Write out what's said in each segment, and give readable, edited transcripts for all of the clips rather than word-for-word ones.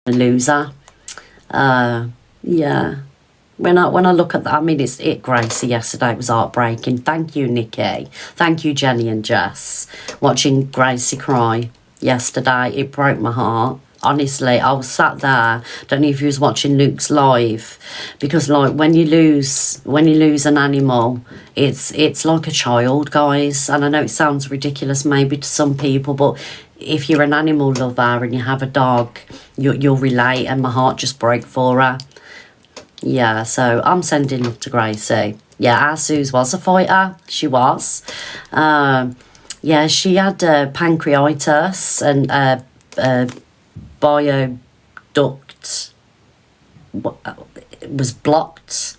loser. Yeah. When I look at that, I mean, Gracie yesterday was heartbreaking. Thank you, Nikki. Thank you, Jenny and Jess. Watching Gracie cry yesterday, it broke my heart. Honestly, I was sat there. Don't know if you was watching Luke's live, because like when you lose an animal, it's like a child, guys. And I know it sounds ridiculous maybe to some people, but if you're an animal lover and you have a dog, you'll relate. And my heart just broke for her. Yeah, so I'm sending love to Gracie. Yeah, our Suze was a fighter. She was. Yeah, she had pancreatitis and bioduct was blocked.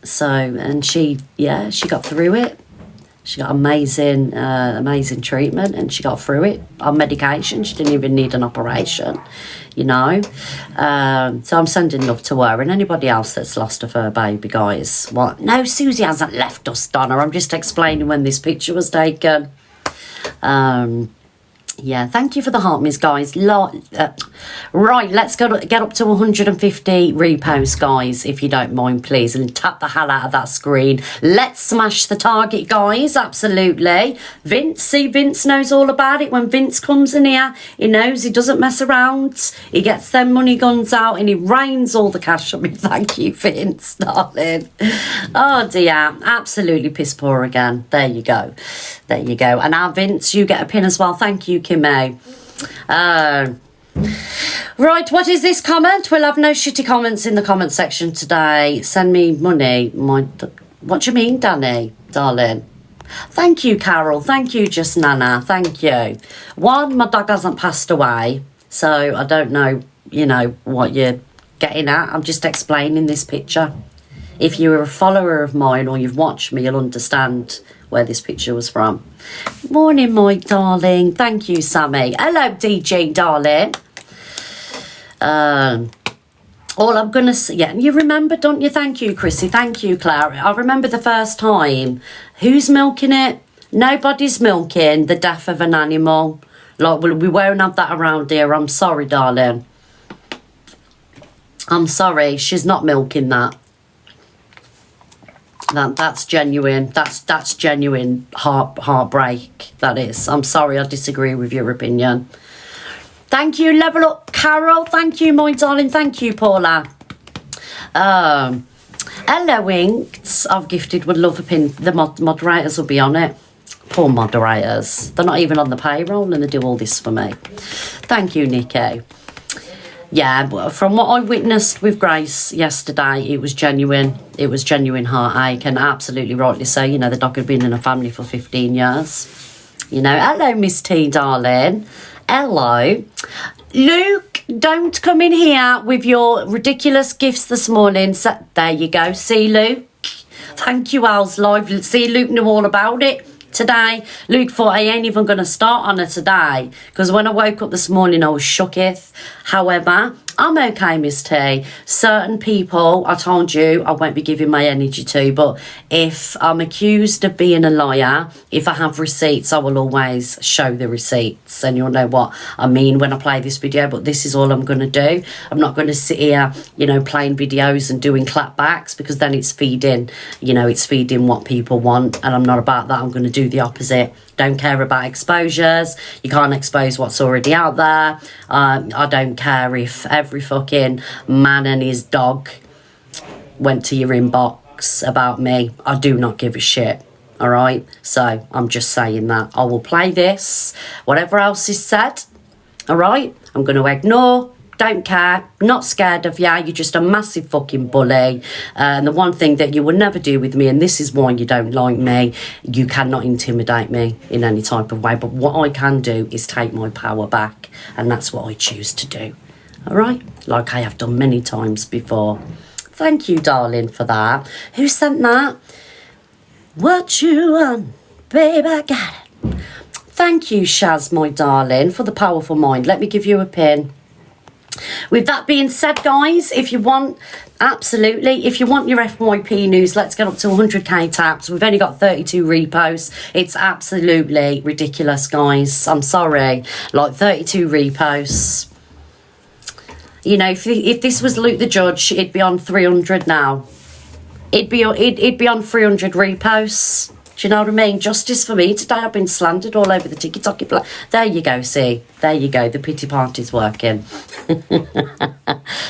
So, and she got through it. She got amazing treatment, and she got through it on medication. She didn't even need an operation, you know. So I'm sending love to her and anybody else that's lost a fur baby, guys. What? No, Susie hasn't left us, Donna. I'm just explaining when this picture was taken. Yeah, thank you for the heart, miss, guys. Right, let's get up to 150 reposts, guys, if you don't mind, please, and tap the hell out of that screen. Let's smash the target, guys. Absolutely. Vince knows all about it. When Vince comes in here, he knows he doesn't mess around. He gets them money guns out and he rains all the cash on me. Thank you, Vince, darling. Oh dear, absolutely piss poor again. There you go. There you go. And now, Vince, you get a pin as well. Thank you, Kimay. Right, what is this comment? We'll have no shitty comments in the comment section today. Send me money. What do you mean, Danny, darling? Thank you, Carol. Thank you, Just Nana. Thank you. One, my dog hasn't passed away, so I don't know, you know, what you're getting at. I'm just explaining this picture. If you're a follower of mine or you've watched me, you'll understand where this picture was from. Morning, my darling. Thank you, Sammy. Hello, DJ, darling. All I'm going to say... Yeah, you remember, don't you? Thank you, Chrissy. Thank you, Claire. I remember the first time. Who's milking it? Nobody's milking the death of an animal. Like, we won't have that around here. I'm sorry, darling. I'm sorry. She's not milking that. That's genuine. That's genuine heartbreak. That is. I'm sorry, I disagree with your opinion. Thank you, Level Up, Carol. Thank you, my darling. Thank you, Paula. Hello, Inks. I've gifted would love a pin. The moderators will be on it. Poor moderators. They're not even on the payroll and they do all this for me. Thank you, Nikki. Yeah, but from what I witnessed with Grace yesterday, it was genuine. It was genuine heartache, and absolutely rightly so. You know, the dog had been in a family for 15 years. You know, hello, Miss T, darling. Hello. Luke, don't come in here with your ridiculous gifts this morning. So, there you go. See, Luke? Thank you, Al's live. See, Luke knew all about it today. Luke thought I ain't even going to start on her today, because when I woke up this morning I was shooketh. However, I'm okay, Miss T. Certain people, I told you, I won't be giving my energy to, but if I'm accused of being a liar, if I have receipts, I will always show the receipts, and you'll know what I mean when I play this video. But this is all I'm going to do. I'm not going to sit here, you know, playing videos and doing clapbacks, because then it's feeding, you know, it's feeding what people want, and I'm not about that. I'm going to do the opposite. Don't care about exposures. You can't expose what's already out there. I don't care if every fucking man and his dog went to your inbox about me. I do not give a shit. All right? So I'm just saying that. I will play this. Whatever else is said. All right? I'm going to ignore. Don't care, not scared of you. You're just a massive fucking bully. And the one thing that you will never do with me, and this is why you don't like me, you cannot intimidate me in any type of way. But what I can do is take my power back, and that's what I choose to do. All right? Like I have done many times before. Thank you, darling, for that. Who sent that? What you want, babe, I got it. Thank you, Shaz, my darling, for the powerful mind. Let me give you a pin. With that being said, guys, if you want, absolutely, if you want your FYP news, let's get up to 100k taps. We've only got 32 reposts. It's absolutely ridiculous, guys. I'm sorry. Like, 32 reposts. You know, if this was Luke the Judge, it'd be on 300 now. It'd be on 300 reposts. Do you know what I mean? Justice for me today. I've been slandered all over the TikTok. There you go, see? There you go. The pity party's working.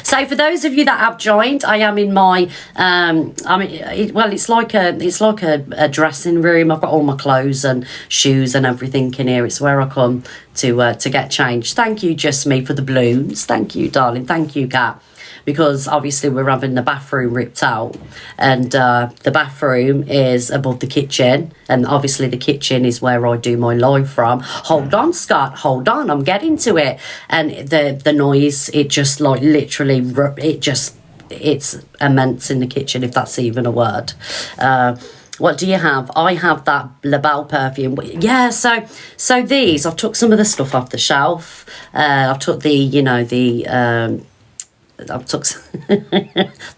So for those of you that have joined, I am in my, it's like a dressing room. I've got all my clothes and shoes and everything in here. It's where I come to get changed. Thank you, Just Me, for the balloons. Thank you, darling. Thank you, Kat. Because obviously we're having the bathroom ripped out, and the bathroom is above the kitchen, and obviously the kitchen is where I do my live from. Hold on, Scott, hold on, I'm getting to it. And the noise, it just like literally, it's immense in the kitchen, if that's even a word. What do you have? I have that La Belle perfume. Yeah, so these, I've took some of the stuff off the shelf. I've took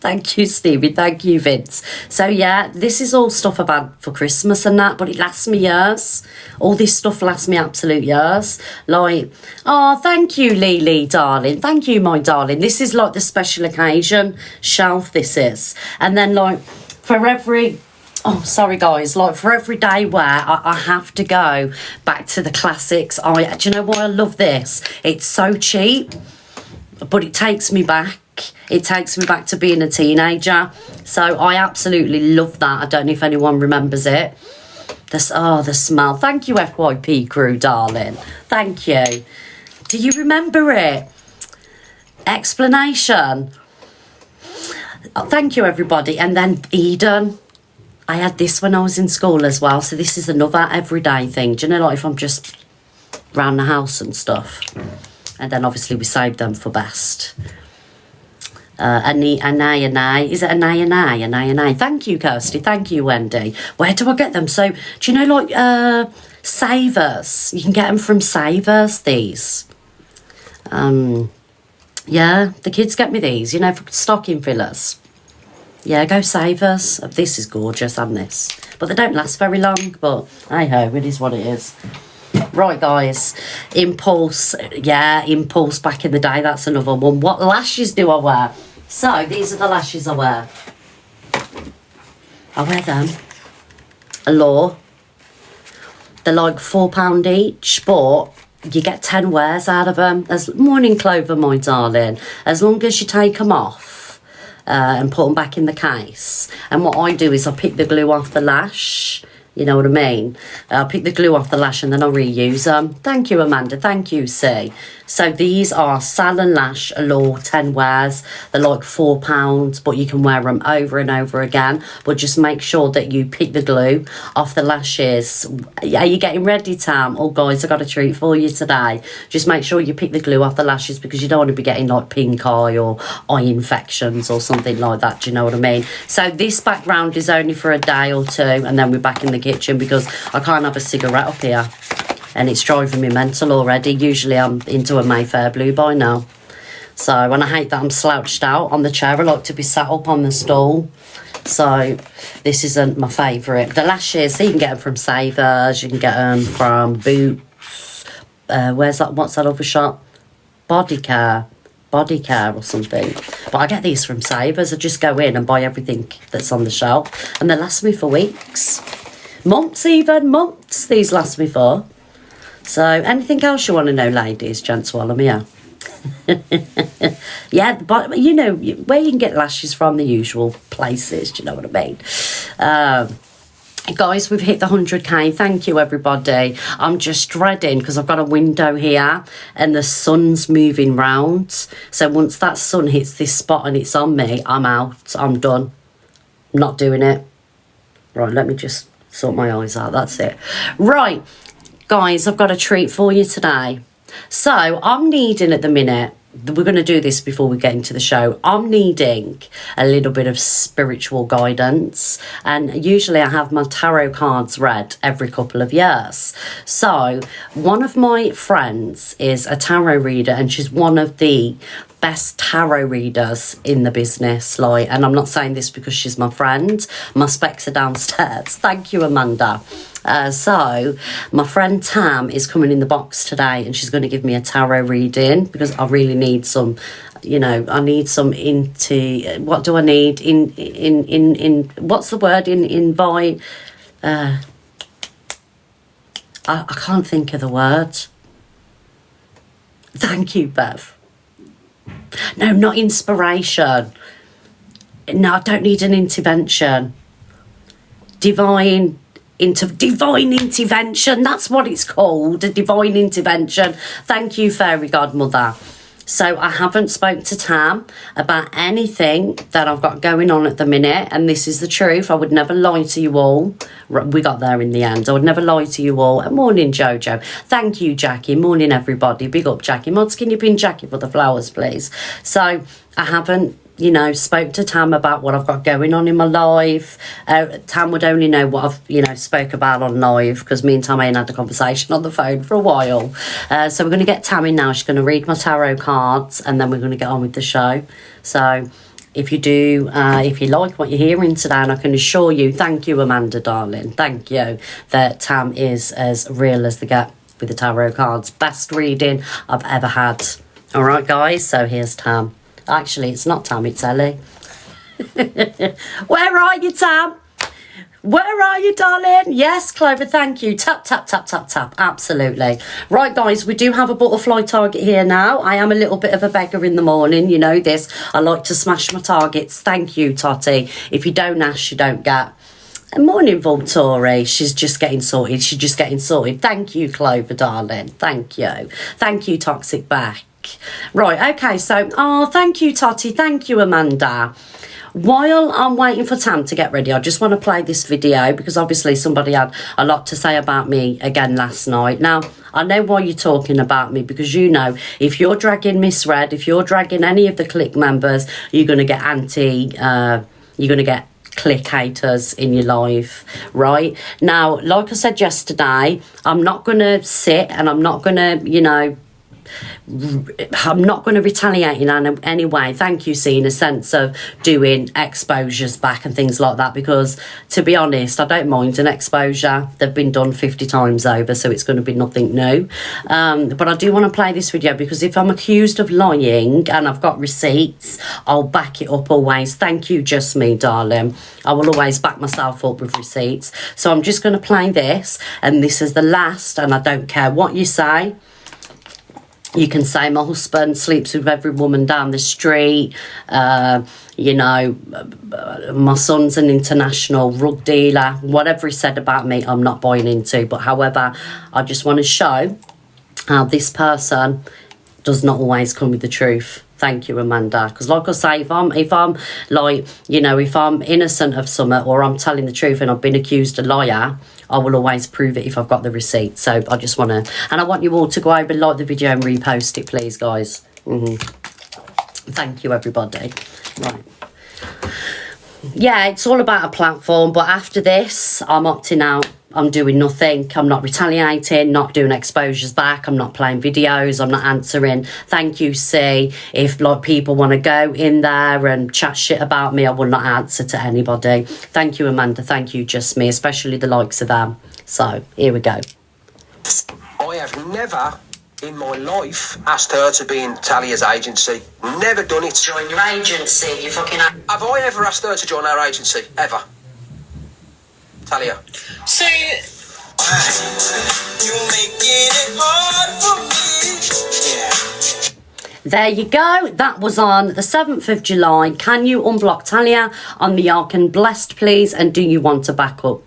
thank you, Stevie. Thank you, Vince. So yeah, this is all stuff I've had for Christmas and that, but it lasts me years. All this stuff lasts me absolute years. Like, oh, thank you, Lily, darling. Thank you, my darling. This is like the special occasion shelf, this is. And then like for every... Oh, sorry, guys. Like, for every day wear, I have to go back to the classics. Do you know why I love this? It's so cheap, but it takes me back. It takes me back to being a teenager. So I absolutely love that. I don't know if anyone remembers it. The smell. Thank you, FYP crew, darling. Thank you. Do you remember it? Explanation. Oh, thank you, everybody. And then Eden. I had this when I was in school as well. So this is another everyday thing. Do you know, like if I'm just around the house and stuff. And then obviously we saved them for best. Anay. Is it Anay? Thank you, Kirsty. Thank you, Wendy. Where do I get them? So, do you know, like, Savers? You can get them from Savers, these. Yeah, the kids get me these, you know, for stocking fillers. Yeah, go Savers. This is gorgeous, and this. But they don't last very long, but hey-ho, it is what it is. Right, guys, Impulse. Yeah, Impulse back in the day. That's another one. What lashes do I wear? So, these are the lashes I wear. I wear them. Allure. They're like £4 each, but you get 10 wears out of them. As morning clover, my darling. As long as you take them off and put them back in the case. And what I do is I pick the glue off the lash. You know what I mean? I'll pick the glue off the lash and then I'll reuse them. Thank you, Amanda. Thank you, C. So these are Salon Lash Allure 10 wears. They're like £4, but you can wear them over and over again. But just make sure that you pick the glue off the lashes. Are you getting ready, Tam? Oh, guys, I got a treat for you today. Just make sure you pick the glue off the lashes because you don't want to be getting like pink eye or eye infections or something like that. Do you know what I mean? So this background is only for a day or two and then we're back in the kitchen because I can't have a cigarette up here. And it's driving me mental already. Usually I'm into a Mayfair blue by now. So, and I hate that I'm slouched out on the chair. I like to be sat up on the stool. So, this isn't my favourite. The lashes, you can get them from Savers. You can get them from Boots. What's that other shop? Body Care or something. But I get these from Savers. I just go in and buy everything that's on the shelf. And they last me for weeks. Months, these last me for. So, anything else you want to know, ladies, gents, while I'm here? Yeah, but you know, where you can get lashes from, the usual places, do you know what I mean? Guys, we've hit the 100k. Thank you, everybody. I'm just dreading because I've got a window here and the sun's moving round. So once that sun hits this spot and it's on me, I'm out. I'm done. I'm not doing it. Right, let me just sort my eyes out. That's it. Right. Guys, I've got a treat for you today. So, I'm needing at the minute, we're going to do this before we get into the show, I'm needing a little bit of spiritual guidance. And usually I have my tarot cards read every couple of years. So, one of my friends is a tarot reader and she's one of the best tarot readers in the business, like, and I'm not saying this because she's my friend. My specs are downstairs. Thank you, Amanda. So my friend Tam is coming in the box today and she's going to give me a tarot reading because I really need some you know, I need some what do I need in what's the word in invite? I can't think of the word. Thank you, Bev. No, not inspiration. No, I don't need an intervention. Divine intervention. That's what it's called. A divine intervention. Thank you, fairy godmother. So I haven't spoke to Tam about anything that I've got going on at the minute, and this is the truth. I would never lie to you all. We got there in the end. I would never lie to you all. Morning, Jojo. Thank you, Jackie. Morning, everybody. Big up, Jackie. Mods, can you pin Jackie for the flowers, please? So I haven't, you know, spoke to Tam about what I've got going on in my life. Tam would only know what I've, you know, spoke about on live, because me and Tam ain't had a conversation on the phone for a while. So we're going to get Tam in now. She's going to read my tarot cards, and then we're going to get on with the show. So if you do, if you like what you're hearing today, and I can assure you, thank you, Amanda, darling, thank you, that Tam is as real as the get with the tarot cards. Best reading I've ever had. All right, guys, so here's Tam. Actually, it's not Tam, it's Ellie. Where are you, Tam? Where are you, darling? Yes, Clover, thank you. Tap, tap, tap, tap, tap. Absolutely. Right, guys, we do have a butterfly target here now. I am a little bit of a beggar in the morning. You know this. I like to smash my targets. Thank you, Totty. If you don't ask, you don't get. Morning, Voltori. She's just getting sorted. She's just getting sorted. Thank you, Clover, darling. Thank you. Thank you, Toxic Back. Right, okay, so, thank you, Totty. Thank you, Amanda. While I'm waiting for Tam to get ready, I just want to play this video, because obviously somebody had a lot to say about me again last night. Now, I know why you're talking about me, because you know, if you're dragging Miss Red, if you're dragging any of the Click members, you're going to get you're going to get Click haters in your life, right? Now, like I said yesterday, I'm not going to sit and I'm not going to, you know, I'm not going to retaliate in any way. Thank you, see, in a sense of doing exposures back and things like that, because to be honest, I don't mind an exposure. They've been done 50 times over, so it's going to be nothing new. But I do want to play this video, because if I'm accused of lying and I've got receipts, I'll back it up always. Thank you, Just Me, darling. I will always back myself up with receipts. So I'm just going to play this, and this is the last, and I don't care what you say. You can say my husband sleeps with every woman down the street. You know, my son's an international drug dealer. Whatever he said about me, I'm not buying into. But however, I just want to show how this person does not always come with the truth. Thank you, Amanda. Because like I say, if I'm like, you know, if I'm innocent of something, or I'm telling the truth and I've been accused a liar, I will always prove it if I've got the receipt. So I just want to, and I want you all to go over and like the video and repost it, please, guys. Thank you, everybody. Right. Yeah, it's all about a platform, but after this, I'm opting out. I'm doing nothing. I'm not retaliating, not doing exposures back. I'm not playing videos. I'm not answering. Thank you, C. If like people want to go in there and chat shit about me, I will not answer to anybody. Thank you, Amanda. Thank you, Just Me, especially the likes of them. So here we go. I have never in my life asked her to be in Talia's agency. Never done it. Join your agency, you fucking... Have I ever asked her to join our agency? Ever? Talia. So you're making it hard for me. Yeah. There you go. That was on the 7th of July. Can you unblock Talia on the Ark and Blessed, please? And do you want to back up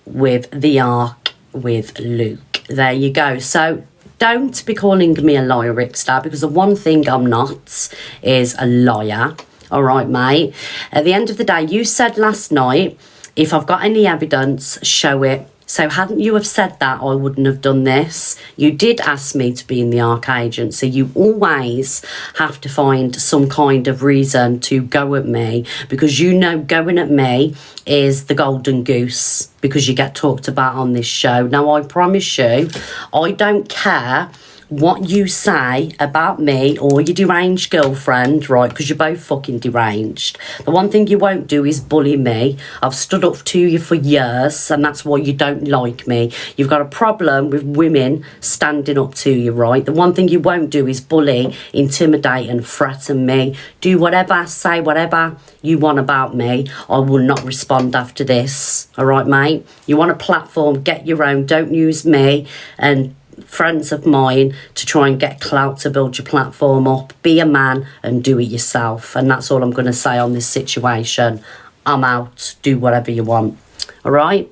with the Ark with Luke? There you go. So don't be calling me a liar, Rickstar, because the one thing I'm not is a liar. All right, mate. At the end of the day, you said last night, if I've got any evidence, show it. So hadn't you have said that, I wouldn't have done this. You did ask me to be in the Ark agency. You always have to find some kind of reason to go at me, because you know going at me is the golden goose, because you get talked about on this show. Now, I promise you, I don't care what you say about me or your deranged girlfriend, right, because you're both fucking deranged. The one thing you won't do is bully me. I've stood up to you for years, and that's why you don't like me. You've got a problem with women standing up to you, right? The one thing you won't do is bully, intimidate and threaten me. Do whatever, say whatever you want about me. I will not respond after this, all right, mate? You want a platform, get your own. Don't use me and friends of mine to try and get clout to build your platform up. Be a man and do it yourself. And that's all I'm going to say on this situation. I'm out. Do whatever you want. All right?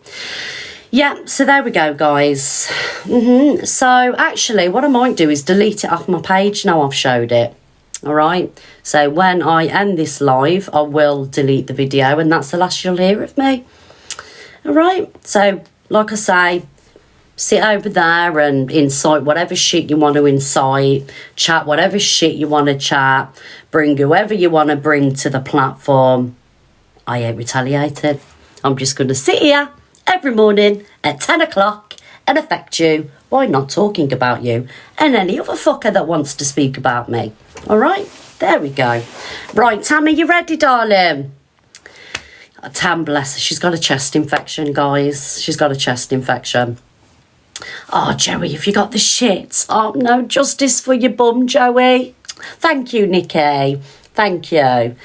Yeah, so there we go, guys. So actually, what I might do is delete it off my page now I've showed it. All right? So when I end this live, I will delete the video, and that's the last you'll hear of me. All right? So, like I say, sit over there and incite whatever shit you want to incite, chat whatever shit you want to chat, bring whoever you want to bring to the platform. I ain't retaliated. I'm just going to sit here every morning at 10 o'clock and affect you by not talking about you and any other fucker that wants to speak about me. All right? There we go. Right, Tammy, you ready, darling? Tam, bless her. She's got a chest infection, guys. She's got a chest infection. Oh, Joey, have you got the shits? Oh, no, justice for your bum, Joey. Thank you, Nikki. Thank you.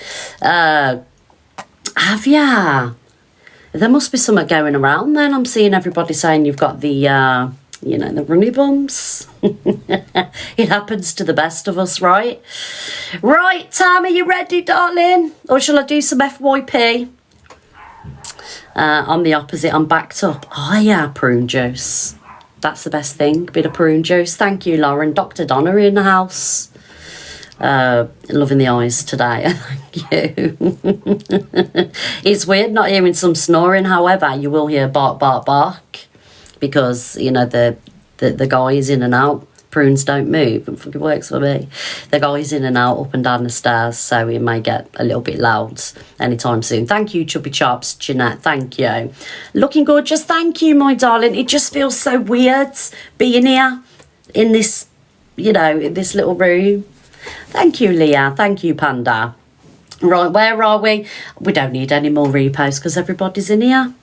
Have ya? There must be something going around then. I'm seeing everybody saying you've got the, the runny bums. It happens to the best of us, right? Right, Tam, are you ready, darling? Or shall I do some FYP? I'm the opposite. I'm backed up. Oh, yeah, prune juice. That's the best thing. Bit of prune juice. Thank you, Lauren. Dr. Donna in the house. Loving the eyes today. Thank you. It's weird not hearing some snoring. However, you will hear bark, bark, bark. Because, the guy is in and out. Prunes don't move. It fucking works for me. The guy's in and out, up and down the stairs. So it may get a little bit loud anytime soon. Thank you, Chubby Chops. Jeanette, thank you. Looking gorgeous. Thank you, my darling. It just feels so weird being here in this, in this little room. Thank you, Leah. Thank you, Panda. Right, where are we? We don't need any more reposts because everybody's in here.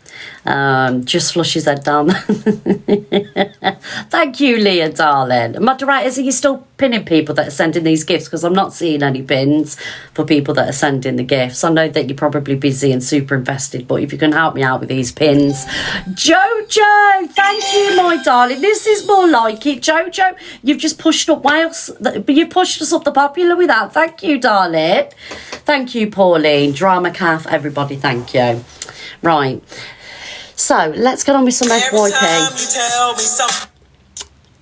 Just flush his head down. Thank you, Leah, darling. Moderators, are you still pinning people that are sending these gifts? Because I'm not seeing any pins for people that are sending the gifts. I know that you're probably busy and super invested, but if you can help me out with these pins. Jojo, thank you, my darling. This is more like it. Jojo, you've just pushed up Wales. You've pushed us up the popular with that. Thank you, darling. Thank you, Pauline. Drama Calf, everybody, thank you. Right. So, let's get on with some FYP.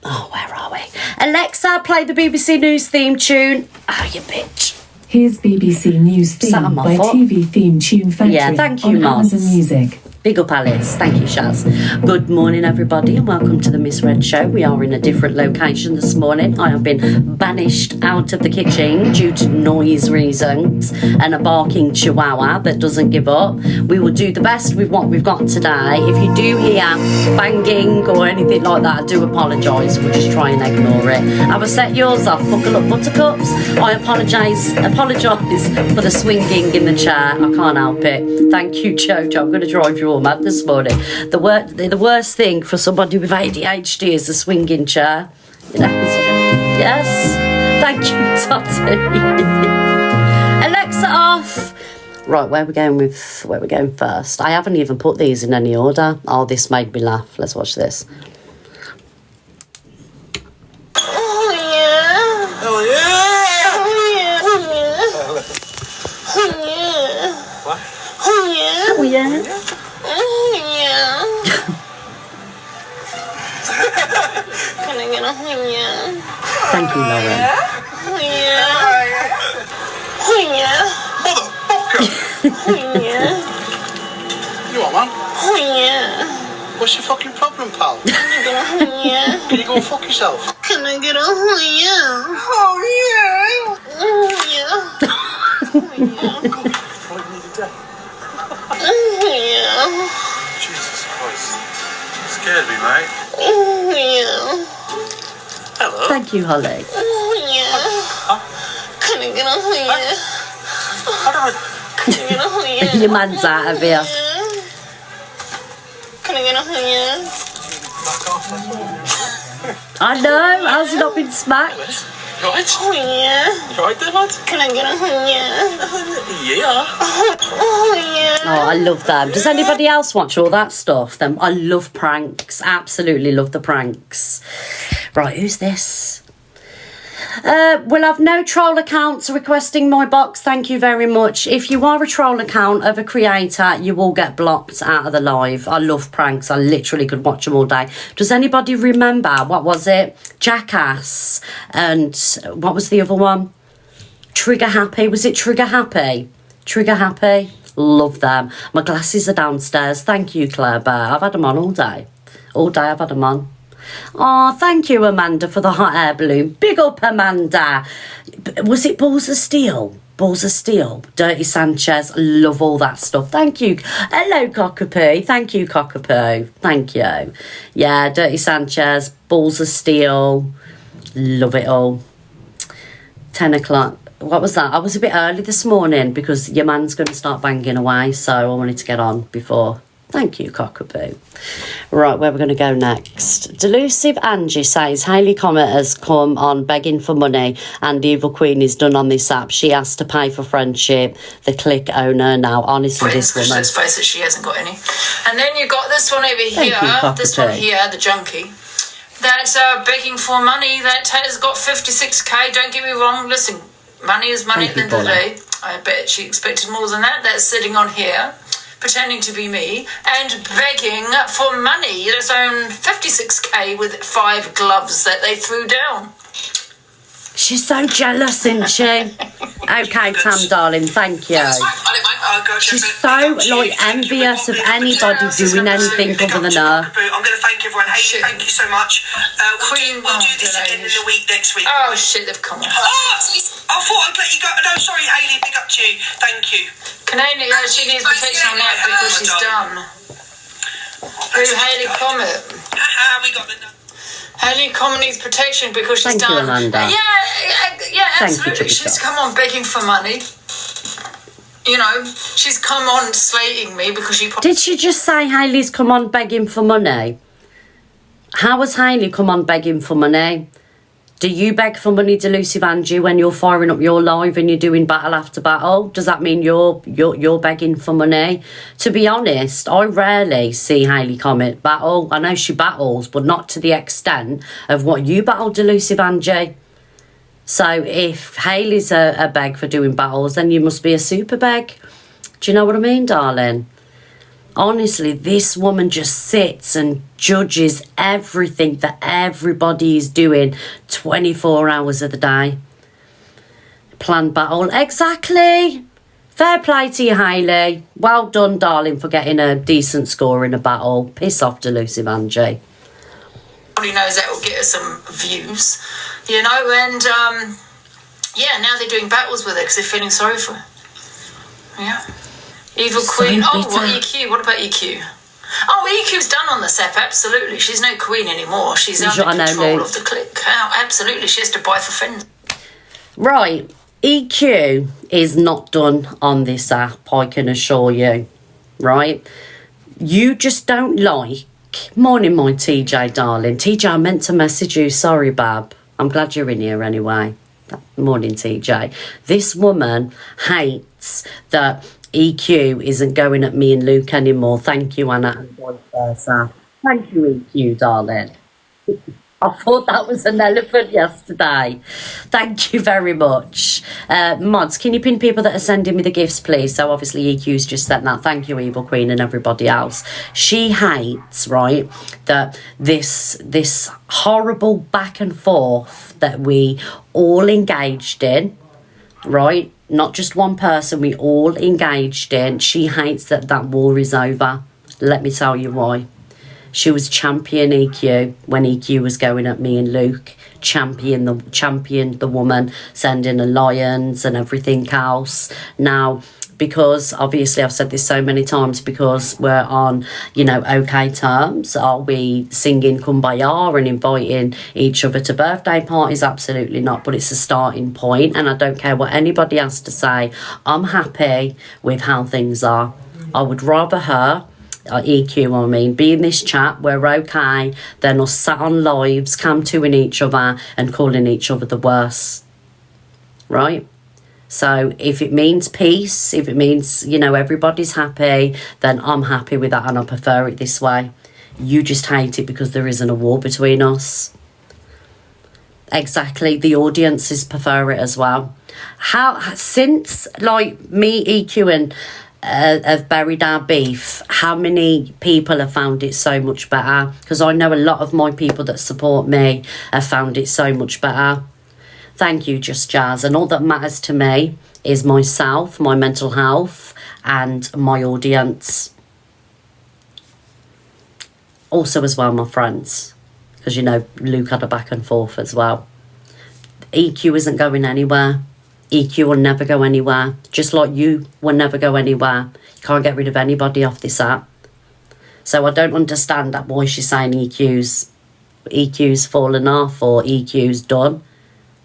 Oh, where are we? Alexa, play the BBC News theme tune. Oh, you bitch. Here's BBC News theme by TV Theme Tune Factory. Yeah, thank you, on Amazon Music. Big up, Alice. Thank you, Shaz. Good morning, everybody, and welcome to the Miss Red Show. We are in a different location this morning. I have been banished out of the kitchen due to noise reasons and a barking chihuahua that doesn't give up. We will do the best with what we've got today. If you do hear banging or anything like that, I do apologise. We'll just try and ignore it. Have I set yours off? Buckle up, buttercups. I apologise for the swinging in the chair. I can't help it. Thank you, Jojo. I'm going to drive you all mad this morning. The worst thing for somebody with ADHD is the swinging chair. Yes. Thank you, Totty. Alexa off. Right, where are we going first? I haven't even put these in any order. Oh, this made me laugh. Let's watch this. Oh yeah. Oh yeah. Oh yeah. What? Oh yeah. Oh yeah. Can I get a yeah? Thank you, Lauren. Yeah. Yeah. Motherfucker! Yeah. You what, man? Yeah. What's your fucking problem, pal? Can I get a yeah? Can you go and fuck yourself? Can I get a yeah? Oh yeah. Oh yeah. God, frighten me to death. Yeah. Jesus Christ. You scared me, mate. Yeah. Hello. Thank you, Holly. Oh, yeah. Can I get a hug? How do I... Can I get a hug? Your man's out of here. Can I get a hug? Back off, that's all. I know. How's he not been smacked? You alright? Oh, yeah. You alright there, lad? Can I get a hug? Yeah. Oh, yeah. Oh, I love them. Does anybody else watch all that stuff? Them, I love pranks. Absolutely love the pranks. Right, who's this? We'll have no troll accounts requesting my box. Thank you very much. If you are a troll account of a creator, you will get blocked out of the live. I love pranks. I literally could watch them all day. Does anybody remember, what was it? Jackass. And what was the other one? Trigger Happy. Was it Trigger Happy? Trigger Happy. Love them. My glasses are downstairs. Thank you, Claire Bear. I've had them on all day. All day I've had them on. Oh, thank you, Amanda, for the hot air balloon. Big up, Amanda. Was it Balls of Steel? Balls of Steel. Dirty Sanchez. Love all that stuff. Thank you. Hello, Cockapoo. Thank you, Cockapoo. Thank you. Yeah, Dirty Sanchez. Balls of Steel. Love it all. 10 o'clock. What was that? I was a bit early this morning because your man's going to start banging away, so I wanted to get on before. Thank you, Cockapoo. Right, where we're going to go next. Delusive Angie says Hayley Comet has come on begging for money and Evil Queen is done on this app. She has to pay for friendship. The click owner now. Honestly, this woman. Let's face it, she hasn't got any. And then you got this one over Thank here. you, This one here, the junkie. That's begging for money. That has got 56k. Don't get me wrong. Listen, money is money Thank at the you, end of the day. I bet she expected more than that. That's sitting on here, pretending to be me and begging for money. That's own 56k with 5 gloves that they threw down. She's so jealous, isn't she? Okay, Tam, darling, thank you. She's so, like, envious of anybody doing anything other than her. I'm going to thank everyone. Hey, thank you so much. Queen, we'll do this again in the week next week. Oh, shit, they've come off. I thought I'd let you go. No, sorry, Hayley, big up to you. Thank you. Canadian, she needs protection on that because she's done. Who, Hayley Comet? We got the... Hayley Comet needs protection because she's Thank you, done. Amanda. Yeah, Thank you, absolutely. Chica. She's come on begging for money. You know, she's come on slating me because she... Did she just say Hayley's come on begging for money? How has Hayley come on begging for money? Do you beg for money, Delusive Angie, when you're firing up your live and you're doing battle after battle? Does that mean you're begging for money? To be honest, I rarely see Hayley Comet battle. I know she battles, but not to the extent of what you battle, Delusive Angie. So if Hayley's a beg for doing battles, then you must be a super beg. Do you know what I mean, darling? Honestly, this woman just sits and judges everything that everybody is doing 24 hours of the day. Planned battle. Exactly. Fair play to you, Hayley. Well done, darling, for getting a decent score in a battle. Piss off, Delusive Angie. Everybody knows that will get us some views, you know, and yeah, now they're doing battles with her because they're feeling sorry for her. Yeah. Evil So Queen. Oh, bitter. what EQ? What about EQ? Oh, EQ's done on the SEP, absolutely. She's no queen anymore. She's under I know, control Luke. of the clique. Oh, absolutely. She has to buy for friends. Right. EQ is not done on this app, I can assure you. Right? You just don't like... Morning, my TJ, darling. TJ, I meant to message you. Sorry, Bab. I'm glad you're in here anyway. Morning, TJ. This woman hates that EQ isn't going at me and Luke anymore. Thank you, Anna, and vice versa. Thank you, EQ, darling. I thought that was an elephant yesterday. Thank you very much. Mods, can you pin people that are sending me the gifts, please? So obviously EQ's just sent that. Thank you, Evil Queen, and everybody else. She hates, right, that this horrible back and forth that we all engaged in, right? Not just one person, we all engaged in. She hates that war is over. Let me tell you why. She was champion EQ when EQ was going at me and Luke. Championed the woman, sending her lions and everything else. Now, because obviously I've said this so many times, because we're on, you know, okay terms. Are we singing Kumbaya and inviting each other to birthday parties? Absolutely not, but it's a starting point, and I don't care what anybody has to say. I'm happy with how things are. I would rather her, EQ I mean, be in this chat, we're okay, than us sat on lives, cam-toing each other and calling each other the worst, right? So if it means peace, if it means, you know, everybody's happy, then I'm happy with that, and I prefer it this way. You just hate it because there isn't a war between us. Exactly, the audiences prefer it as well. Since like me, EQ and have buried our beef, how many people have found it so much better? Because I know a lot of my people that support me have found it so much better. Thank you, Just Jazz. And all that matters to me is myself, my mental health, and my audience. Also as well, my friends. Because, you know, Luke had a back and forth as well. EQ isn't going anywhere. EQ will never go anywhere. Just like you will never go anywhere. You can't get rid of anybody off this app. So I don't understand that why she's saying EQ's fallen off or EQ's done.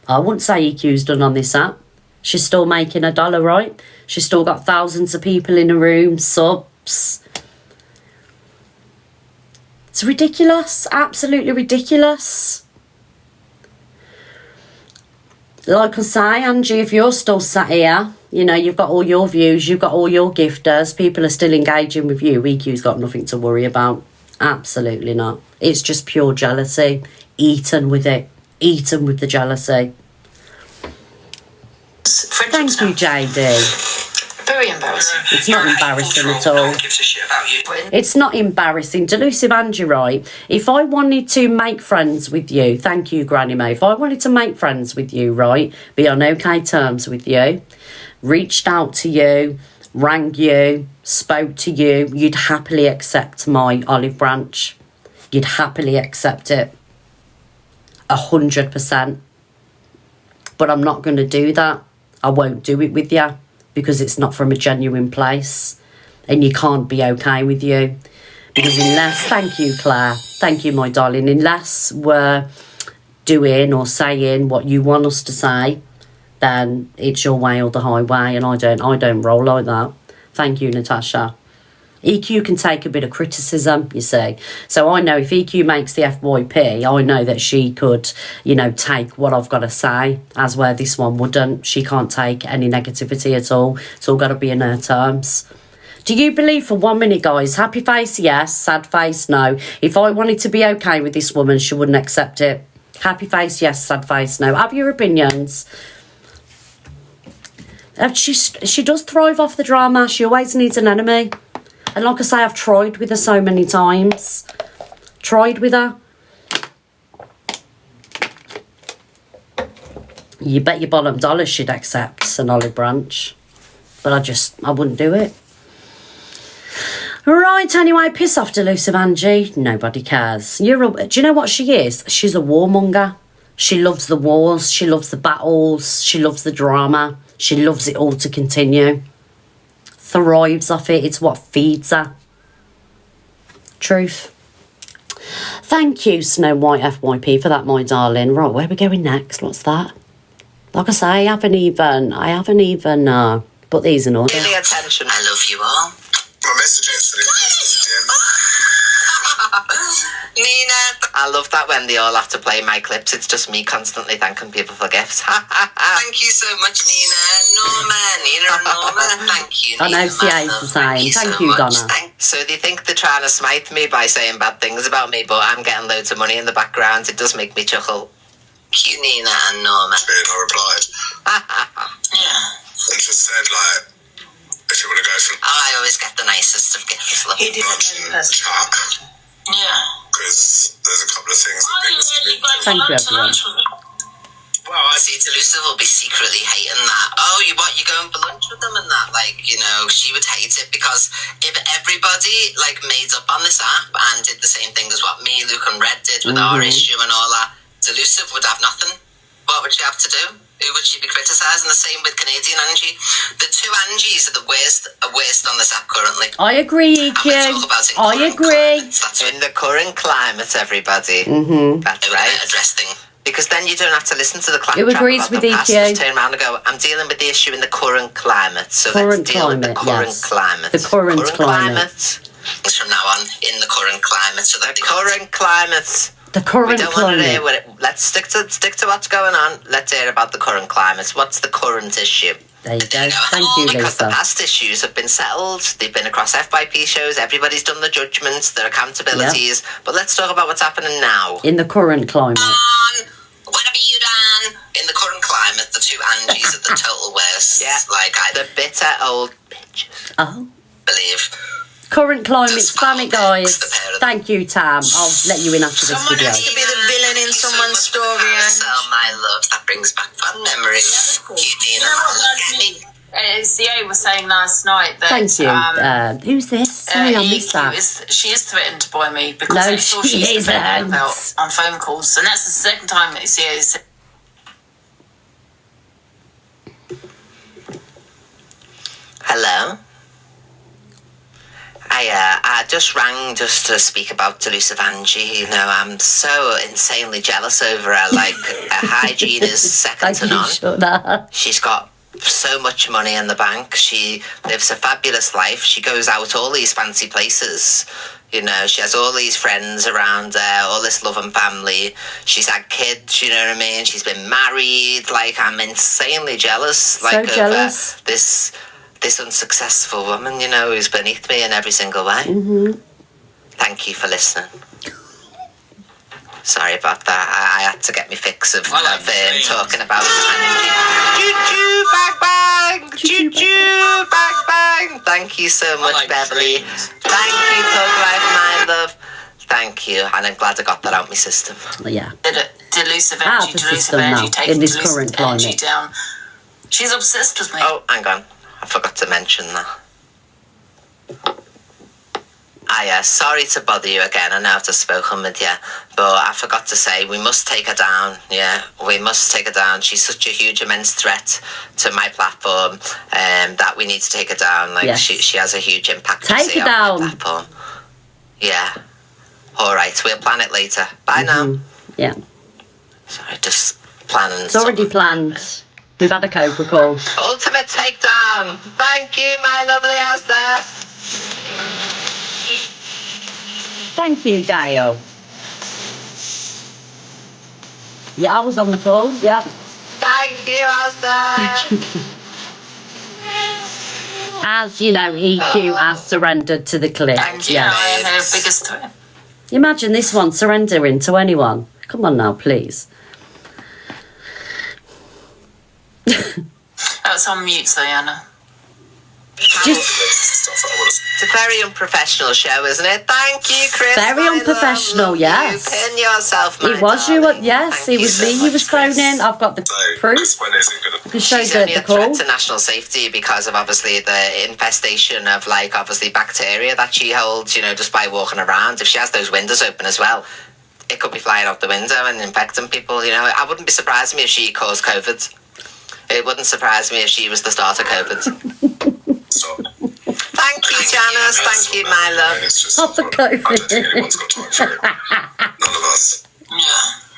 I wouldn't say EQ's done on this app. She's still making $1, right? She's still got thousands of people in a room, subs. It's ridiculous. Absolutely ridiculous. Like I say, Angie, if you're still sat here, you know, you've got all your views, you've got all your gifters, people are still engaging with you, EQ's got nothing to worry about. Absolutely not. It's just pure jealousy. Eaten with it. Eaten with the jealousy. Thank you, JD. Very embarrassing. It's not embarrassing at all. No one gives a shit about you. It's not embarrassing. Delusive Angie, right? If I wanted to make friends with you, thank you, Granny May. If I wanted to make friends with you, right, be on okay terms with you, reached out to you, rang you, spoke to you, you'd happily accept my olive branch. You'd happily accept it. 100%. But I'm not going to do that. I won't do it with you because it's not from a genuine place, and you can't be okay with you. Because unless, thank you, Claire, thank you, my darling, unless we're doing or saying what you want us to say, then it's your way or the highway, and I don't roll like that. Thank you, Natasha. EQ can take a bit of criticism, you see. So I know if EQ makes the FYP, I know that she could, you know, take what I've got to say, as where this one wouldn't. She can't take any negativity at all. It's all got to be in her terms. Do you believe for 1 minute, guys? Happy face, yes. Sad face, no. If I wanted to be okay with this woman, she wouldn't accept it. Happy face, yes. Sad face, no. Have your opinions. She does thrive off the drama. She always needs an enemy. And like I say, I've tried with her so many times. Tried with her. You bet your bottom dollar she'd accept an olive branch. But I wouldn't do it. Right, anyway, piss off, Delusive Angie. Nobody cares. Do you know what she is? She's a warmonger. She loves the wars. She loves the battles. She loves the drama. She loves it all to continue. Thrives off it. It's what feeds her. Truth. Thank you, Snow White FYP, for that, my darling. Right, where are we going next? What's that? Like I say, I haven't even put these in order. Really attention. I love you all. My messages for Nina, I love that when they all have to play my clips. It's just me constantly thanking people for gifts. Thank you so much, Nina and Norma. Thank you, Nina. I know CA's the same. Thank you, Donna. So they think they're trying to smite me by saying bad things about me, but I'm getting loads of money in the background. It does make me chuckle. Thank you, Nina and Norma. I replied. Yeah. And just said, like, if you want to go for I always get the nicest of gifts. Love. He lunch in the chat, Yeah. because there's a couple of things that people speak. Thank you, everyone. Well, I see Delusive will be secretly hating that. Oh, you're going for lunch with them and that? Like, you know, she would hate it because if everybody, like, made up on this app and did the same thing as what me, Luke and Red did with our issue and all that, Delusive would have nothing. What would she have to do? Who would she be criticising? The same with Canadian Angie. The two Angies are the worst on this app currently. I agree, EQ. I agree. In the current climate, everybody. That's right. Address thing. Because then you don't have to listen to the clap. Who agrees with EQ? Just turn around and go, I'm dealing with the issue in the current climate. So let's deal with the current climate. The current climate. From now on, in the current climate. So the current climate. The current climate. Let's stick to what's going on. Let's hear about the current climate. What's the current issue? There you go. Thank you, Lisa. Because the past issues have been settled. They've been across FYP shows. Everybody's done the judgments, their accountabilities. Yep. But let's talk about what's happening now. In the current climate. What have you done? In the current climate, the two Angies are the total worst. Yeah. The bitter old bitches. Oh. Believe. Current climate, spam it, guys. Thank you, Tam. I'll let you in after this video. Someone has to be the villain in someone's story. Oh, my love, that brings back fun memories. CA was saying last night that... Thank you. Who's this? Sorry, I missed that. She is threatened by me because I saw she isn't on phone calls. And that's the second time that CA is... Hello? I just rang just to speak about Delusive Angie. You know, I'm so insanely jealous over her. Like, her hygiene is second to none. She's got so much money in the bank. She lives a fabulous life. She goes out all these fancy places. You know, she has all these friends around her, all this love and family. She's had kids, you know what I mean? She's been married. Like, I'm insanely jealous. Like, so jealous. Over this unsuccessful woman, you know, who's beneath me in every single way. Thank you for listening. Sorry about that. I had to get me fix of talking about choo-choo, bang, bang, choo-choo, bang, bang. Thank you so much, Beverly. Thank you, Pug Life, my love. Thank you, and I'm glad I got that out my system. Yeah. Delusive Angie, taking in this current climate down. She's obsessed with me. Oh, hang on. I forgot to mention that. Sorry to bother you again. I know I've just spoken with you, but I forgot to say we must take her down. Yeah, we must take her down. She's such a huge, immense threat to my platform that we need to take her down. Like, she has a huge impact. Take her down. My platform. Yeah. All right, we'll plan it later. Bye now. Yeah. Sorry, just planning. It's already planned. We've had a Cobra call. Ultimate takedown. Thank you, my lovely Asta. Thank you, Dio. Yeah, I was on the call. Yeah. Thank you, Asta. As you know, EQ has surrendered to the cliff. Thank you. I am her biggest threat. Imagine this one surrendering to anyone. Come on now, please. That's on mute, Diana. It's a very unprofessional show, isn't it? Thank you, Chris. Very unprofessional, yes. You pin yourself, my It was darling. you, yes. Thank it was you me so who much, was Chris. phoning. I've got the proof. When is it gonna... To show She's only the a threat call. to national safety because of obviously the infestation of like obviously bacteria that she holds, you know, just by walking around. If she has those windows open as well, it could be flying out the window and infecting people, you know. I wouldn't be surprised me if she caused COVID. It wouldn't surprise me if she was the start of COVID. So, Thank you, Janice. Thank you, my love. it's just Not the I don't think COVID. anyone's got time for it. None of us.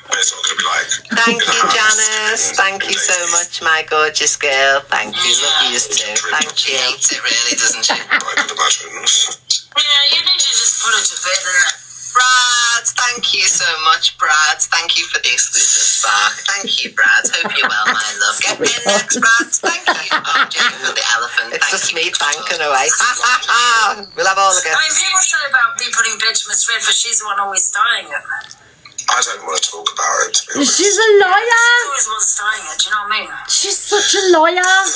But it's not going to be like... Thank you, Janice. Thank you so much, my gorgeous girl. Thank you. Love you too. Thank you. She hates it really, doesn't she? I could imagine. Yeah, you need to just put it to bed, innit? Brad, thank you so much, Brad. Thank you for the exclusive spark. Thank you, Brad. Hope you're well, my love. Get in next, Brad. Thank you. Oh, Jane for the elephant. It's just me banking away. We'll have all the I mean, people say about me putting Benjamin Sweat, but she's the one always dying it. I don't want to talk about it. To be honest. She's a liar. She's always one dying it, do you know what I mean? She's such a liar.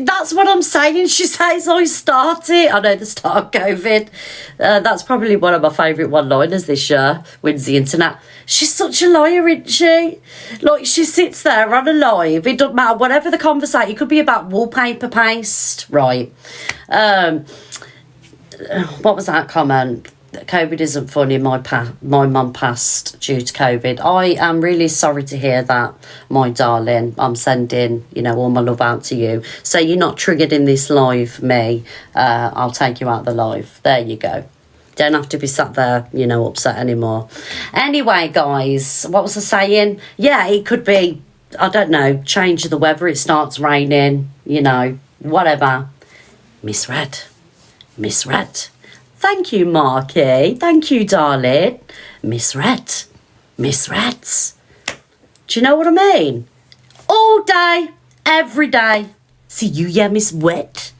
That's what I'm saying. She says I started. I know the start of COVID. That's probably one of my favourite one-liners this year. Wins the internet. She's such a liar, isn't she? Like, she sits there on a live. It doesn't matter whatever the conversation. It could be about wallpaper paste, right? What was that comment? COVID isn't funny. My mum passed due to COVID. I am really sorry to hear that, my darling. I'm sending, all my love out to you. So you're not triggered in this live, me. I'll take you out the live. There you go. Don't have to be sat there, upset anymore. Anyway, guys, what was I saying? Yeah, it could be, I don't know, change of the weather. It starts raining, whatever. Misread. Thank you, Marky. Thank you, darling. Misread. Do you know what I mean? All day, every day. See, you, yeah, Miss Wet?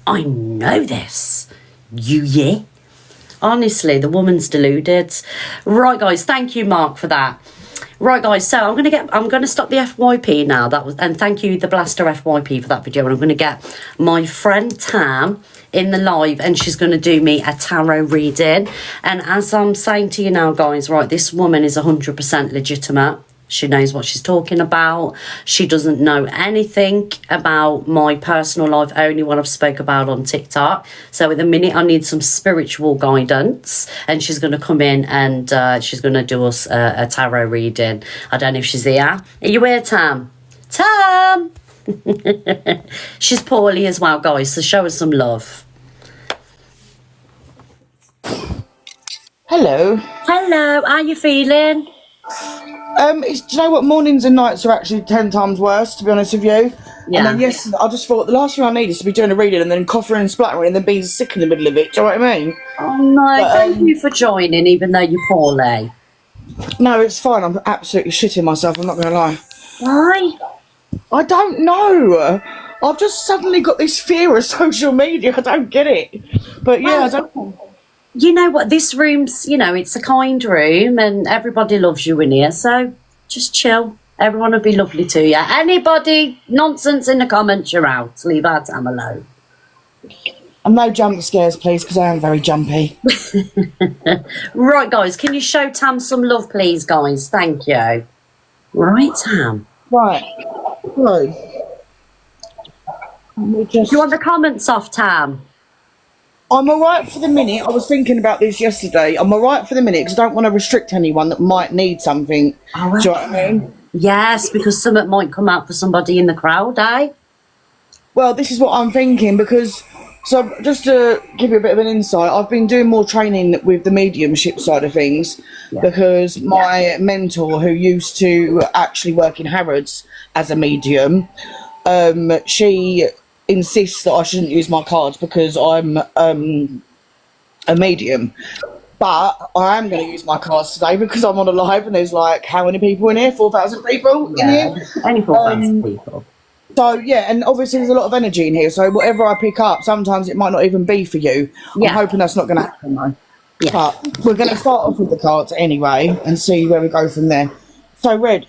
I know this. You, yeah? Honestly, the woman's deluded. Right, guys, thank you, Mark, for that. Right, guys, so I'm gonna stop the FYP now. And thank you, the Blaster FYP, for that video. And I'm gonna get my friend Tam in the live, and she's gonna do me a tarot reading. And as I'm saying to you now, guys, right, this woman is 100% legitimate. She knows what she's talking about. She doesn't know anything about my personal life, only what I've spoke about on TikTok. So at the minute, I need some spiritual guidance. And she's going to come in and she's going to do us a tarot reading. I don't know if she's here. Are you here, Tam? Tam! She's poorly as well, guys, so show her some love. Hello. Hello, how are you feeling? Do you know what? Mornings and nights are actually 10 times worse, to be honest with you. Yeah. And then yesterday, I just thought the last thing I need is to be doing a reading and then coughing and splattering and then being sick in the middle of it. Do you know what I mean? Oh no, thank you for joining, even though you're poorly. No, it's fine. I'm absolutely shitting myself, I'm not going to lie. Why? I don't know. I've just suddenly got this fear of social media. I don't get it. But yeah, I don't know. You know what, this room's, it's a kind room and everybody loves you in here, so just chill. Everyone will be lovely to you. Anybody nonsense in the comments, you're out. Leave our Tam alone. And no jump scares, please, because I am very jumpy. Right, guys, can you show Tam some love, please, guys? Thank you. Right, Tam? Right. Right. Do you want the comments off, Tam? I'm alright for the minute. I was thinking about this yesterday. I'm alright for the minute because I don't want to restrict anyone that might need something. Oh, do you know what I mean? Yes, because something might come out for somebody in the crowd, eh? Well, this is what I'm thinking because, so just to give you a bit of an insight, I've been doing more training with the mediumship side of things because my mentor, who used to actually work in Harrods as a medium, she insists that I shouldn't use my cards because I'm a medium. But I am going to use my cards today because I'm on a live and there's like, how many people in here? 4,000 people in here? Only 4,000 people. So, yeah, and obviously there's a lot of energy in here. So whatever I pick up, sometimes it might not even be for you. Yeah. I'm hoping that's not going to happen, though. Yeah. But we're going to start off with the cards anyway and see where we go from there. So, Red,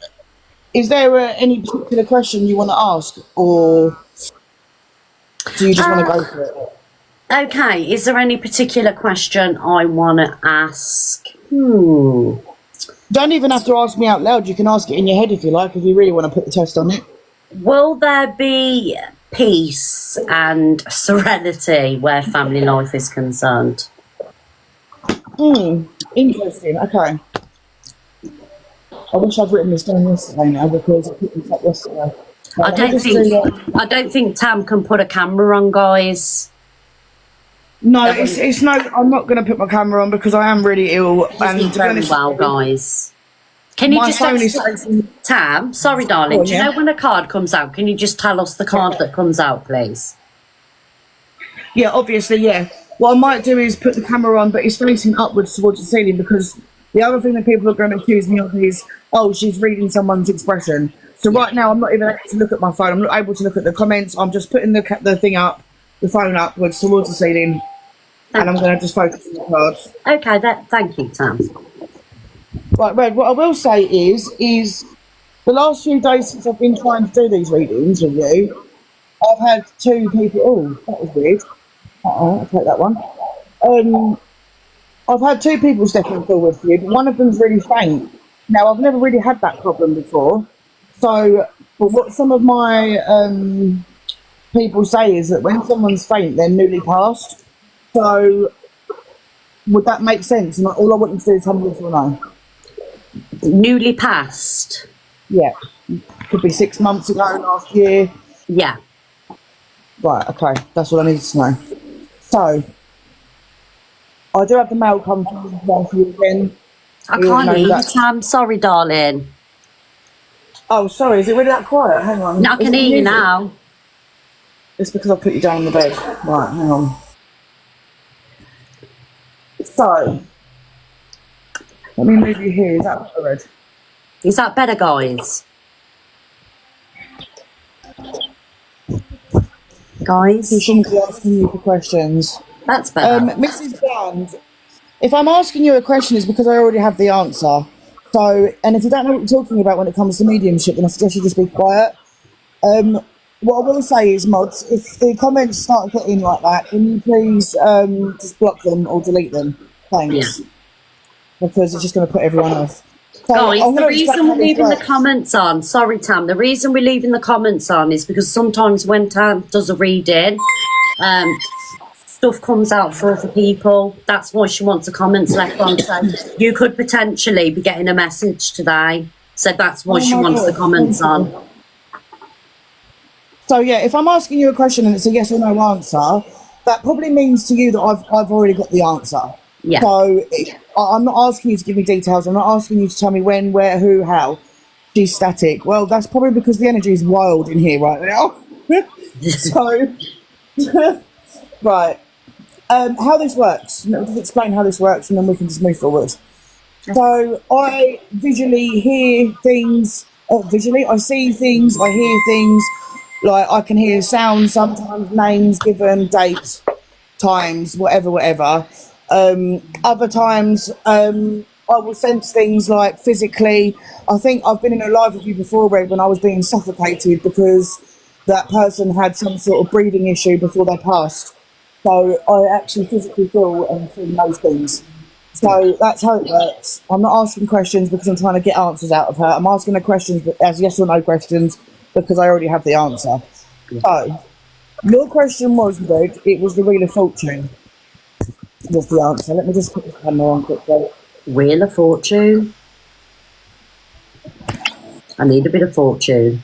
is there any particular question you want to ask, or do you just want to go for it? Okay, is there any particular question I want to ask? Don't even have to ask me out loud. You can ask it in your head if you like, if you really want to put the test on it. Will there be peace and serenity where family life is concerned? Interesting. Okay. I wish I'd written this down yesterday now because I picked this up yesterday. I don't think Tam can put a camera on, guys. No, it's no. I'm not going to put my camera on because I am really ill. And to be honest, well, guys, can you just Tam? Sorry, darling. Do you know when a card comes out? Can you just tell us the card that comes out, please? Yeah, obviously, yeah. What I might do is put the camera on, but it's facing upwards towards the ceiling because the other thing that people are going to accuse me of is, oh, she's reading someone's expression. So right now, I'm not even able to look at my phone. I'm not able to look at the comments. I'm just putting the thing up, the phone upwards towards the ceiling. And I'm going to just focus on the cards. Okay, thank you, Tam. Right, Red, what I will say is the last few days since I've been trying to do these readings with you, I've had two people... Oh, that was weird. I'll take that one. I've had two people stepping forward for you, but one of them's really faint. Now, I've never really had that problem before. So, but what some of my people say is that when someone's faint, they're newly passed. So Would that make sense? And all I want you to do is tell me yes or no. Newly passed. Yeah. Could be 6 months ago, last year. Yeah. Right, okay. That's all I need to know. So, I do have the mail come through for you again. I can't hear you, Tam. Sorry, darling. Oh, sorry. Is it really that quiet? Hang on. No, I can hear you now. It's because I put you down on the bed. Right, hang on. So, let me move you here. Is that better? Is that better, guys? Guys? You shouldn't be asking you for questions. That's better. Mrs. Bland, if I'm asking you a question, it's because I already have the answer. So, and if you don't know what you're talking about when it comes to mediumship, then I suggest you just be quiet. What I will say is, mods, if the comments start getting like that, can you please just block them or delete them? Thanks. Yeah. Because it's just going to put everyone off. So guys, the reason we're leaving the comments on, sorry Tam, the reason we're leaving the comments on is because sometimes when Tam does a reading, stuff comes out for other people. That's why she wants the comments left on. So you could potentially be getting a message today. So that's why she wants the comments on. So yeah, if I'm asking you a question and it's a yes or no answer, that probably means to you that I've already got the answer. Yeah. So I'm not asking you to give me details. I'm not asking you to tell me when, where, who, how. She's static. Well, that's probably because the energy is wild in here right now. So, right. How this works. Let me just explain how this works and then we can just move forward. So I visually hear things. I see things. I hear things. Like I can hear sounds sometimes, names given, dates, times, whatever. Other times, I will sense things like physically. I think I've been in a live with you before, Red, when I was being suffocated because that person had some sort of breathing issue before they passed. So I actually physically feel and feel those things. So that's how it works. I'm not asking questions because I'm trying to get answers out of her. I'm asking her questions as yes or no questions because I already have the answer. So, your question was, Red, it was the Wheel of Fortune. Was the answer. Let me just put the camera on quickly. Wheel of Fortune. I need a bit of fortune.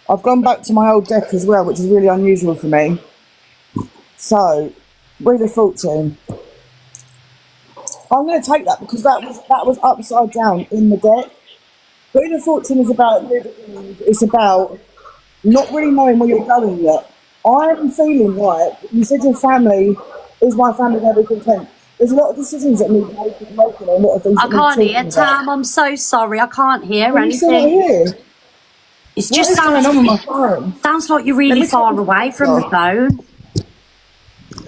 I've gone back to my old deck as well, which is really unusual for me. So, Wheel of Fortune. I'm going to take that because that was upside down in the deck. Wheel of Fortune is about it's about not really knowing where you're going yet. I'm feeling like you said your family is my family never content. There's a lot of decisions that need making, a lot of things. I can't hear, Tam. I'm so sorry. I can't hear anything. Hear? It's just sounds on my phone. Sounds like you're really far away from the phone.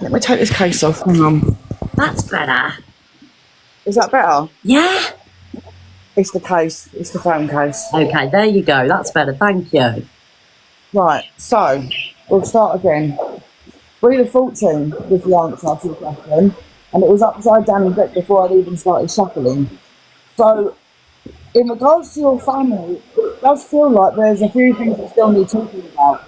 Let me take this case off. Hang on. That's better. Is that better? Yeah. It's the case. It's the phone case. Okay, there you go. That's better. Thank you. Right, so we'll start again. Wheel of Fortune was the answer to the question, and it was upside down in the deck before I'd even started shuffling. So, in regards to your family, it does feel like there's a few things that still need talking about.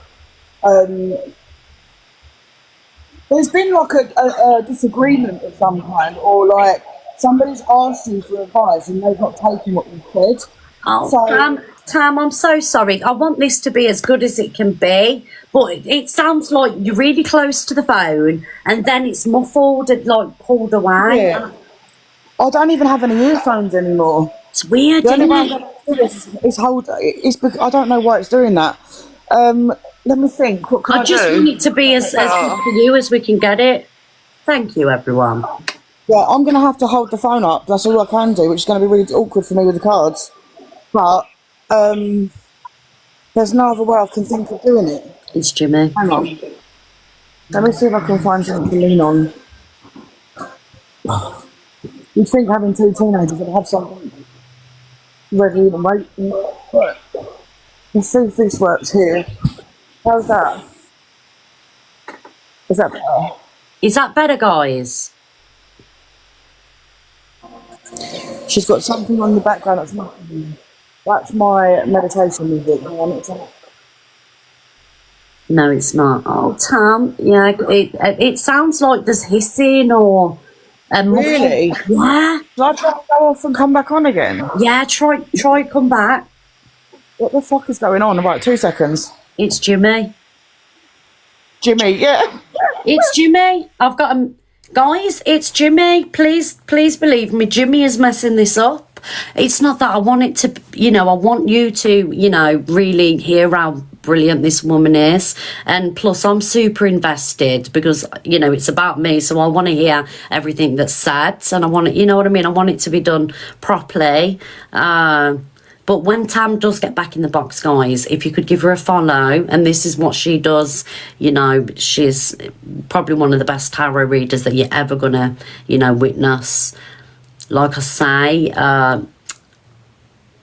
There's been like a disagreement of some kind, or like somebody's asked you for advice and they've not taken what you've said. Oh, so, Tam, I'm so sorry. I want this to be as good as it can be, but it sounds like you're really close to the phone and then it's muffled and like pulled away. Yeah. I don't even have any earphones anymore. It's weird, the isn't only it? It's because I don't know why it's doing that. Let me think. What can I just want it to be as good for you as we can get it. Thank you, everyone. Yeah, I'm going to have to hold the phone up. That's all I can do, which is going to be really awkward for me with the cards. But there's no other way I can think of doing it. It's Jimmy. Hang on. Let me see if I can find something to lean on. You'd think having two teenagers would have something ready and waiting. Let's see if this works here. How's that? Is that better? Is that better, guys? She's got something on the background that's my meditation music. No, it's not. Oh, Tam, yeah, it sounds like there's hissing or Really? Yeah. Should I try to go off and come back on again? Yeah, try come back. What the fuck is going on? Right, 2 seconds. It's Jimmy. Jimmy, yeah. It's Jimmy. I've got guys, it's Jimmy. Please believe me, Jimmy is messing this up. It's not that I want it to, I want you to, really hear how brilliant this woman is. And plus, I'm super invested because, it's about me. So I want to hear everything that's said. And I want it, you know what I mean? I want it to be done properly. But when Tam does get back in the box, guys, if you could give her a follow, and this is what she does, she's probably one of the best tarot readers that you're ever going to, witness. Like I say,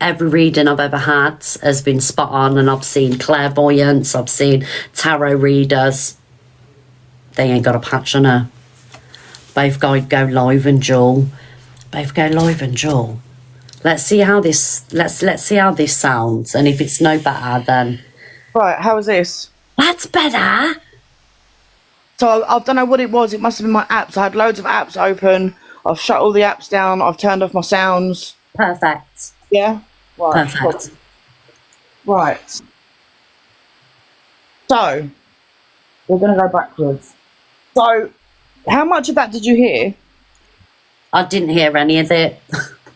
every reading I've ever had has been spot on, and I've seen clairvoyants, I've seen tarot readers. They ain't got a patch on her. Both go live and dual. Let's see how this sounds, and if it's no better, then Right, how is this? that's better. So I don't know what it was. It must have been my apps. I had loads of apps open. I've shut all the apps down. I've turned off my sounds. Perfect. Yeah? Right. Perfect. Right. So, we're going to go backwards. So, how much of that did you hear? I didn't hear any of it.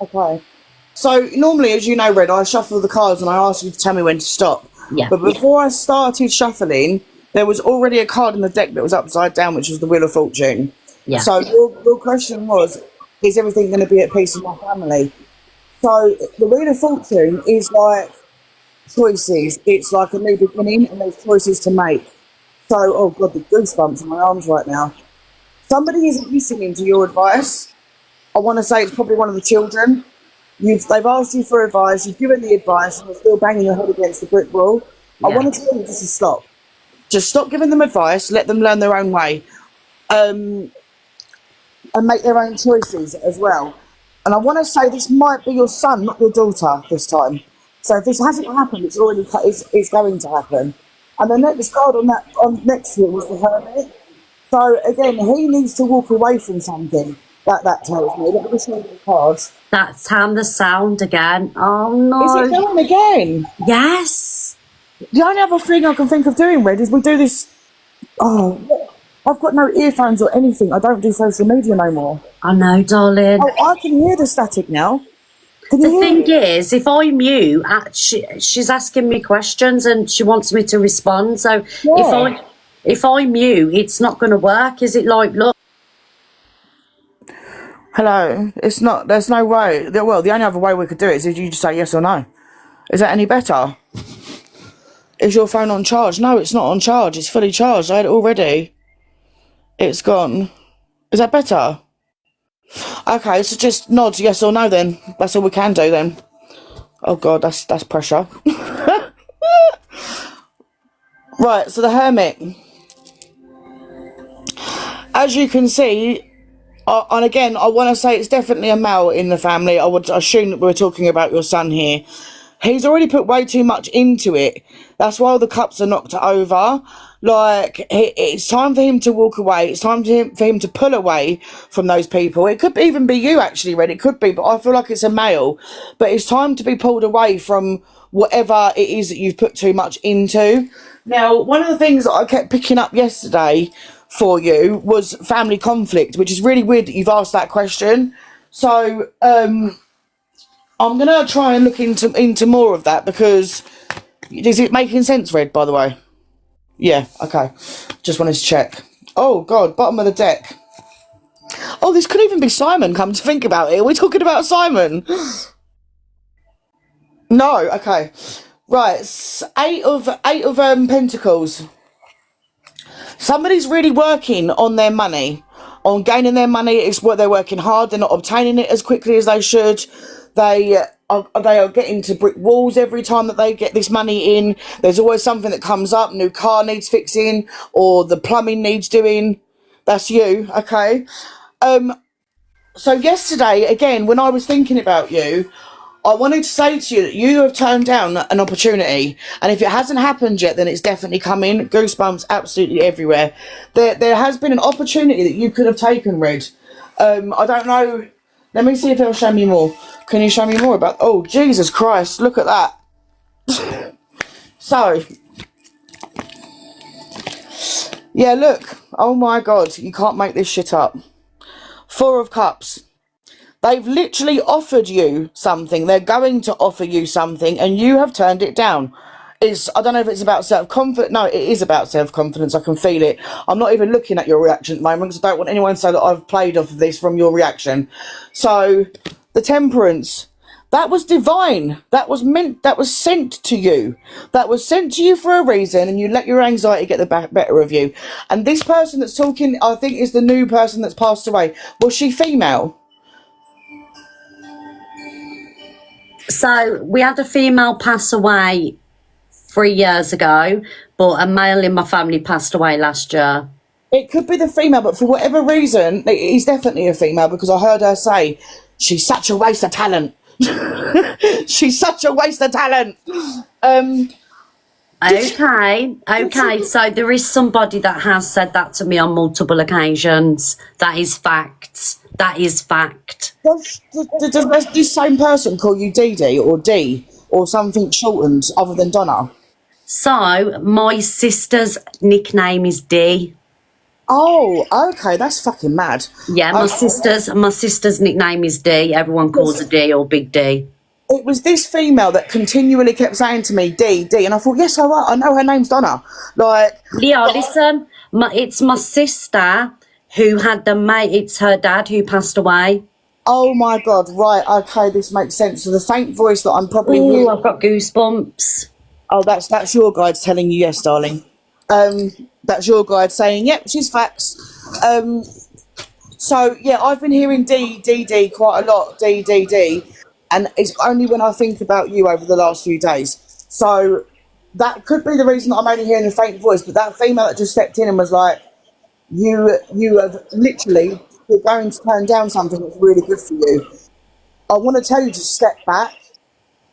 Okay. So, normally, as you know, Red, I shuffle the cards and I ask you to tell me when to stop. Yeah. But before I started shuffling, there was already a card in the deck that was upside down, which was the Wheel of Fortune. Yeah. So your question was, is everything going to be at peace with my family? So the Wheel of Fortune is like choices. It's like a new beginning and there's choices to make. So, oh God, the goosebumps in my arms right now. Somebody isn't listening to your advice. I want to say it's probably one of the children. They've asked you for advice, you've given the advice and you're still banging your head against the brick wall. Yeah. I want to tell you just to stop. Just stop giving them advice, let them learn their own way. And make their own choices as well. And I want to say this might be your son, not your daughter this time. So if this hasn't happened, it's going to happen. And the next card on next to it was the Hermit. So again, he needs to walk away from something. That tells me. Let me show you the cards. That's Tam the sound again. Oh no. Is it going again? Yes. The only other thing I can think of doing, Red, is we do this. Oh, I've got no earphones or anything. I don't do social media no more. I know, darling. Oh, I can hear the static now. Can you The hear thing it? is, if I mute, she's asking me questions and she wants me to respond. So Yeah. if I mute, it's not going to work. Is it like, look? Hello. It's not. There's no way. Well, the only other way we could do it is if you just say yes or no. Is that any better? Is your phone on charge? No, it's not on charge. It's fully charged. I had it already. It's gone. Is that better? Okay, so just nod yes or no then. That's all we can do then. Oh God, that's pressure. Right, so the Hermit. As you can see, and again, I want to say it's definitely a male in the family. I would assume that we're talking about your son here. He's already put way too much into it. That's why all the cups are knocked over. Like, it's time for him to walk away. It's time for him to pull away from those people. It could even be you, actually, Red. It could be, but I feel like it's a male. But it's time to be pulled away from whatever it is that you've put too much into. Now, one of the things that I kept picking up yesterday for you was family conflict, which is really weird that you've asked that question. So, I'm going to try and look into more of that because... Is it making sense, Red, by the way? Yeah, okay. Just wanted to check. Oh, God, bottom of the deck. Oh, this could even be Simon, come to think about it. Are we talking about Simon? No, okay. Right, eight of Pentacles. Somebody's really working on their money, on gaining their money. It's what they're working hard. They're not obtaining it as quickly as they should. They are getting to brick walls every time that they get this money in. There's always something that comes up. New car needs fixing, or the plumbing needs doing. That's you, okay? So yesterday, again, when I was thinking about you, I wanted to say to you that you have turned down an opportunity, and if it hasn't happened yet, then it's definitely coming. Goosebumps absolutely everywhere. There has been an opportunity that you could have taken, Red. I don't know. Let me see if it'll show me more. Can you show me more about... Oh, Jesus Christ, look at that. So, yeah, look. Oh my God, you can't make this shit up. Four of Cups. They've literally offered you something. They're going to offer you something and you have turned it down. I don't know if it's about self-confidence. No, it is about self-confidence. I can feel it. I'm not even looking at your reaction at the moment because I don't want anyone to say that I've played off of this from your reaction. So, the Temperance. That was divine. That was sent to you. That was sent to you for a reason, and you let your anxiety get the better of you. And this person that's talking, I think, is the new person that's passed away. Was she female? So we had a female pass away 3 years ago, but a male in my family passed away last year. It could be the female, but for whatever reason, it is definitely a female because I heard her say, she's such a waste of talent. She's such a waste of talent. Okay. So there is somebody that has said that to me on multiple occasions. That is fact. Does this same person call you Dee Dee or Dee or something shortened other than Donna? So my sister's nickname is Dee. Oh, okay, that's fucking mad. Yeah, my sister's nickname is Dee. Everyone calls her Dee or Big D. It was this female that continually kept saying to me, Dee, and I thought, yes, all right, I know her name's Donna. Listen, it's my sister who had it's her dad who passed away. Oh my God, right, okay, this makes sense. So the faint voice that I'm probably hearing... I've got goosebumps. Oh, that's your guide telling you yes, darling. That's your guide saying, yep, she's facts. So, yeah, I've been hearing D quite a lot, D, and it's only when I think about you over the last few days. So that could be the reason that I'm only hearing a faint voice, but that female that just stepped in and was like, you have literally, you're going to turn down something that's really good for you. I want to tell you to step back.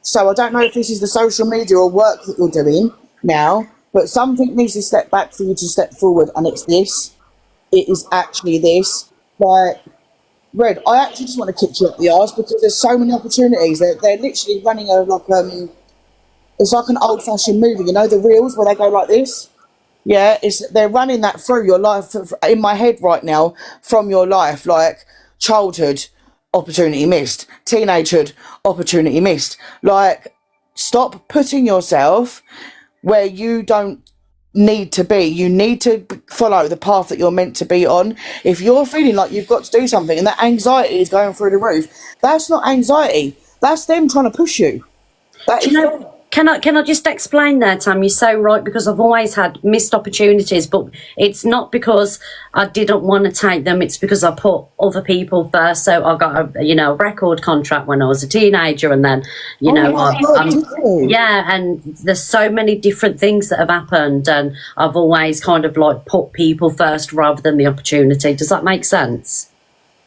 So I don't know if this is the social media or work that you're doing now, but something needs to step back for you to step forward, and it's this. It is actually this. Like, Red, I actually just want to kick you up the arse because there's so many opportunities. They're literally running it's like an old-fashioned movie, you know, the reels where they go like this? Yeah, they're running that through your life, in my head right now, from your life, like childhood, opportunity missed, teenagehood, opportunity missed. Like, stop putting yourself where you don't need to be. You need to follow the path that you're meant to be on. If you're feeling like you've got to do something and that anxiety is going through the roof, that's not anxiety. That's them trying to push you. Can I just explain there, Tam? You're so right, because I've always had missed opportunities, but it's not because I didn't want to take them. It's because I put other people first. So I got a record contract when I was a teenager, and then and there's so many different things that have happened, and I've always kind of like put people first rather than the opportunity. Does that make sense?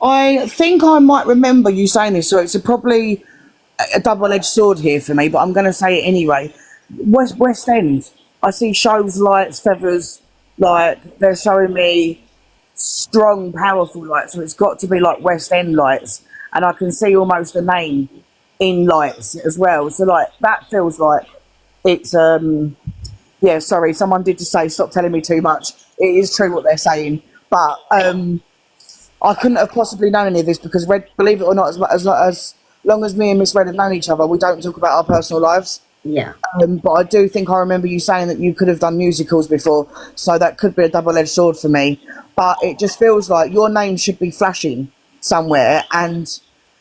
I think I might remember you saying this, so it's probably a double-edged sword here for me, but I'm going to say it anyway. West End, I see shows, lights, feathers, like they're showing me strong, powerful lights, so it's got to be like West End lights, and I can see almost the name in lights as well, so like that feels like it's yeah, sorry, someone did just say stop telling me too much. It is true what they're saying, but I couldn't have possibly known any of this because Red, believe it or not, as long as me and Miss Red have known each other, we don't talk about our personal lives. Yeah. But I do think I remember you saying that you could have done musicals before, so that could be a double-edged sword for me. But it just feels like your name should be flashing somewhere, and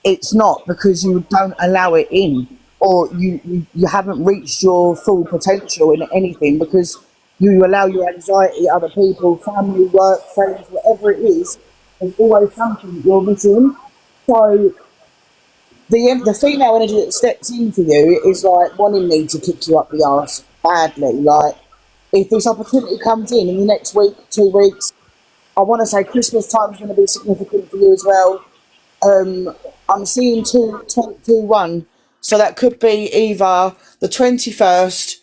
it's not because you don't allow it in, or you haven't reached your full potential in anything because you allow your anxiety, other people, family, work, friends, whatever it is, there's always something that you're missing. So the female energy that steps in for you is like wanting me to kick you up the arse badly. Like, if this opportunity comes in the next week, 2 weeks, I want to say Christmas time is going to be significant for you as well. I'm seeing 2-1, so that could be either the 21st,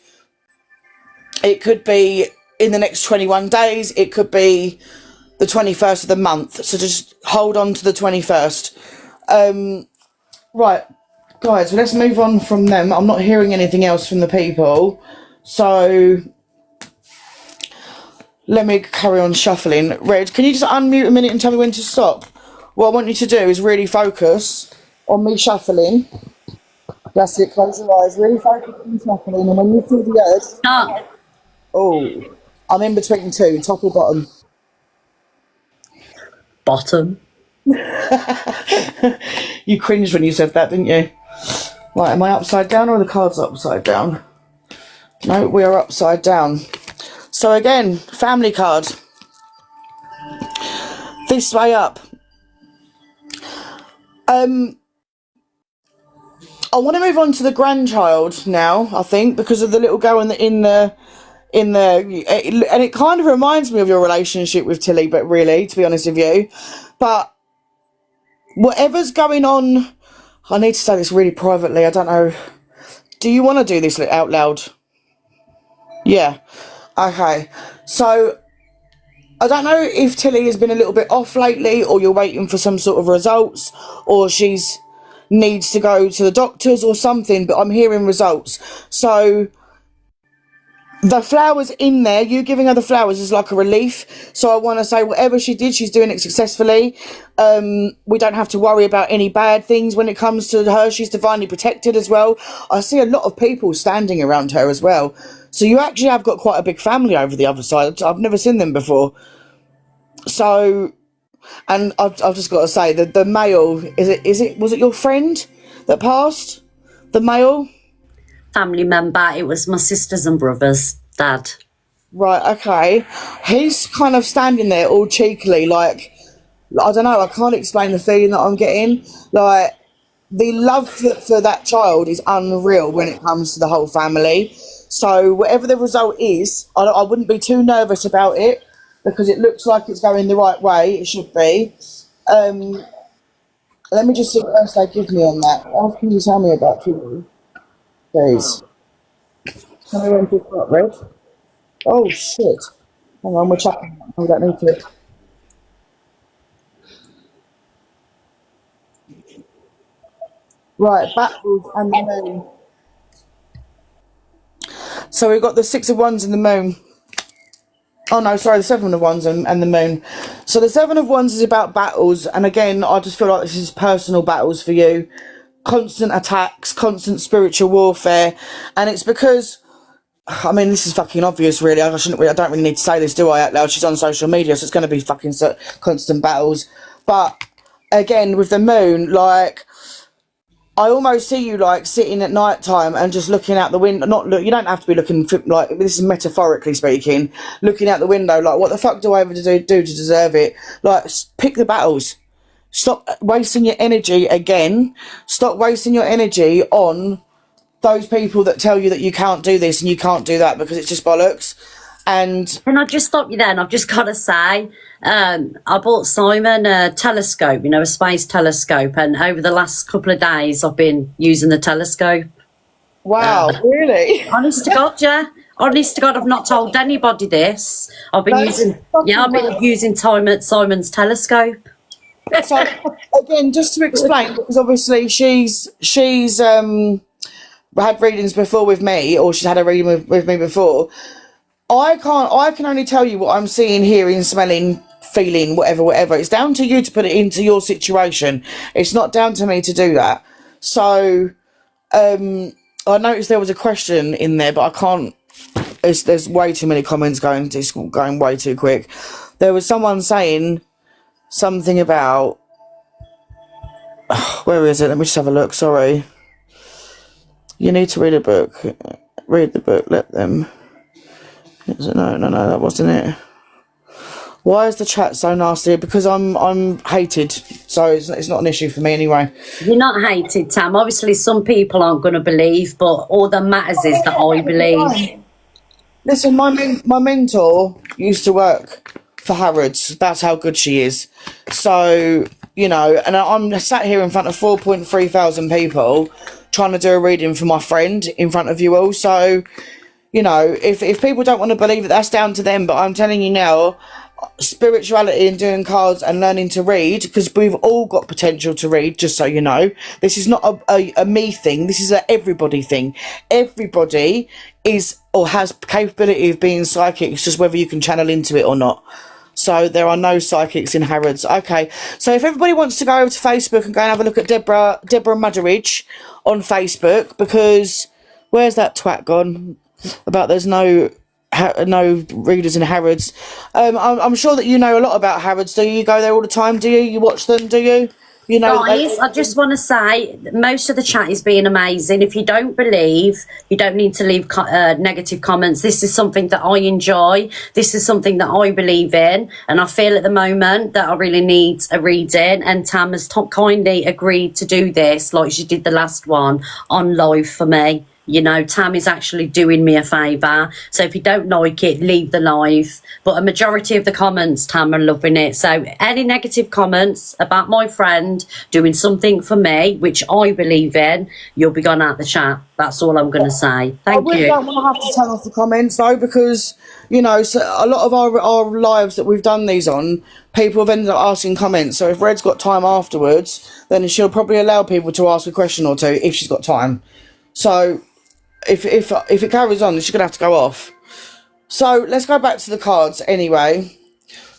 it could be in the next 21 days, it could be the 21st of the month. So just hold on to the 21st. Right, guys, let's move on from them. I'm not hearing anything else from the people. So let me carry on shuffling. Red, can you just unmute a minute and tell me when to stop? What I want you to do is really focus on me shuffling. That's it, close your eyes. Really focus on shuffling. And when you feel the urge... Stop. Oh, I'm in between two, top or bottom? Bottom. You cringed when you said that, didn't you? Right, am I upside down or are the cards upside down? No, we are upside down. So again, family card. This way up. I want to move on to the grandchild now, I think, because of the little girl in the and it kind of reminds me of your relationship with Tilly, but really, to be honest with you. But whatever's going on, I need to say this really privately. I don't know. Do you want to do this out loud? Yeah. Okay. So I don't know if Tilly has been a little bit off lately, or you're waiting for some sort of results, or she's needs to go to the doctors or something, but I'm hearing results. So the flowers in there, you giving her the flowers is like a relief. So I want to say whatever she did, she's doing it successfully. We don't have to worry about any bad things when it comes to her. She's divinely protected as well. I see a lot of people standing around her as well. So you actually have got quite a big family over the other side. I've never seen them before. So, and I've just got to say that the male, was it your friend that passed? The male? Family member. It was my sisters and brothers' dad. Right, okay. He's kind of standing there all cheekily, like, I don't know, I can't explain the feeling that I'm getting. Like, the love for that child is unreal when it comes to the whole family. So whatever the result is, I wouldn't be too nervous about it, because it looks like it's going the right way. It should be. Let me just see what else they give me on that. What can you tell me about Tilly? Please. Tell me when to start, Red. Oh, shit. Hang on, we're checking. We don't need to. Right, backwards and the moon. So we've got the Six of Wands and the moon. Oh no, sorry, the Seven of Wands and the moon. So the Seven of Wands is about battles, and again, I just feel like this is personal battles for you. Constant attacks, constant spiritual warfare, and it's because, I mean, this is fucking obvious, really. I don't really need to say this, do I, out loud? She's on social media, so it's going to be fucking constant battles. But again, with the moon, like, I almost see you like sitting at night time and just looking out the window. You don't have to be looking like, this is metaphorically speaking, looking out the window like, what the fuck do I ever do to deserve it? Like, pick the battles. Stop wasting your energy again. Stop wasting your energy on those people that tell you that you can't do this and you can't do that, because it's just bollocks. And can I just stop you there? And I've just got to say, I bought Simon a telescope, a space telescope, and over the last couple of days I've been using the telescope. Wow, really? Honest to God, yeah. Honest to God, I've not told anybody this. I've been using Simon's telescope. So again, just to explain, because obviously she's had readings before with me, or she's had a reading with me before. I can only tell you what I'm seeing, hearing, smelling, feeling, whatever. It's down to you to put it into your situation. It's not down to me to do that. So, I noticed there was a question in there, but I can't, there's way too many comments going way too quick. There was someone saying something about, where is it? Let me just have a look, sorry. You need to read a book. Read the book, let them. No, that wasn't it. Why is the chat so nasty? Because I'm hated, so it's not an issue for me anyway. You're not hated, Tam. Obviously, some people aren't going to believe, but all that matters is that I believe. Listen, my mentor used to work for Harrods. That's how good she is. So, and I'm sat here in front of 4.3 thousand people trying to do a reading for my friend in front of you all. So, if people don't want to believe it, that's down to them. But I'm telling you now, spirituality and doing cards and learning to read, because we've all got potential to read, just so you know. This is not a me thing, this is a everybody thing. Everybody is or has capability of being psychic, it's just whether you can channel into it or not. So there are no psychics in Harrods. Okay, so if everybody wants to go over to Facebook and go and have a look at Deborah Mudderidge on Facebook, because where's that twat gone about there's no readers in Harrods. I'm sure that you know a lot about Harrods. Do you go there all the time? Do you watch them? Do you? You know, guys, I just want to say most of the chat is being amazing. If you don't believe, you don't need to leave negative comments. This is something that I enjoy. This is something that I believe in, and I feel at the moment that I really need a reading. And Tam has kindly agreed to do this, like she did the last one on live for me. You know, Tam is actually doing me a favour. So if you don't like it, leave the live. But a majority of the comments, Tam, are loving it. So any negative comments about my friend doing something for me, which I believe in, you'll be gone out the chat. That's all I'm going to say. Thank you. I don't want to have to turn off the comments, though, because, you know, so a lot of our lives that we've done these on, people have ended up asking comments. So if Red's got time afterwards, then she'll probably allow people to ask a question or two if she's got time. So if it carries on, she's going to have to go off. So let's go back to the cards anyway.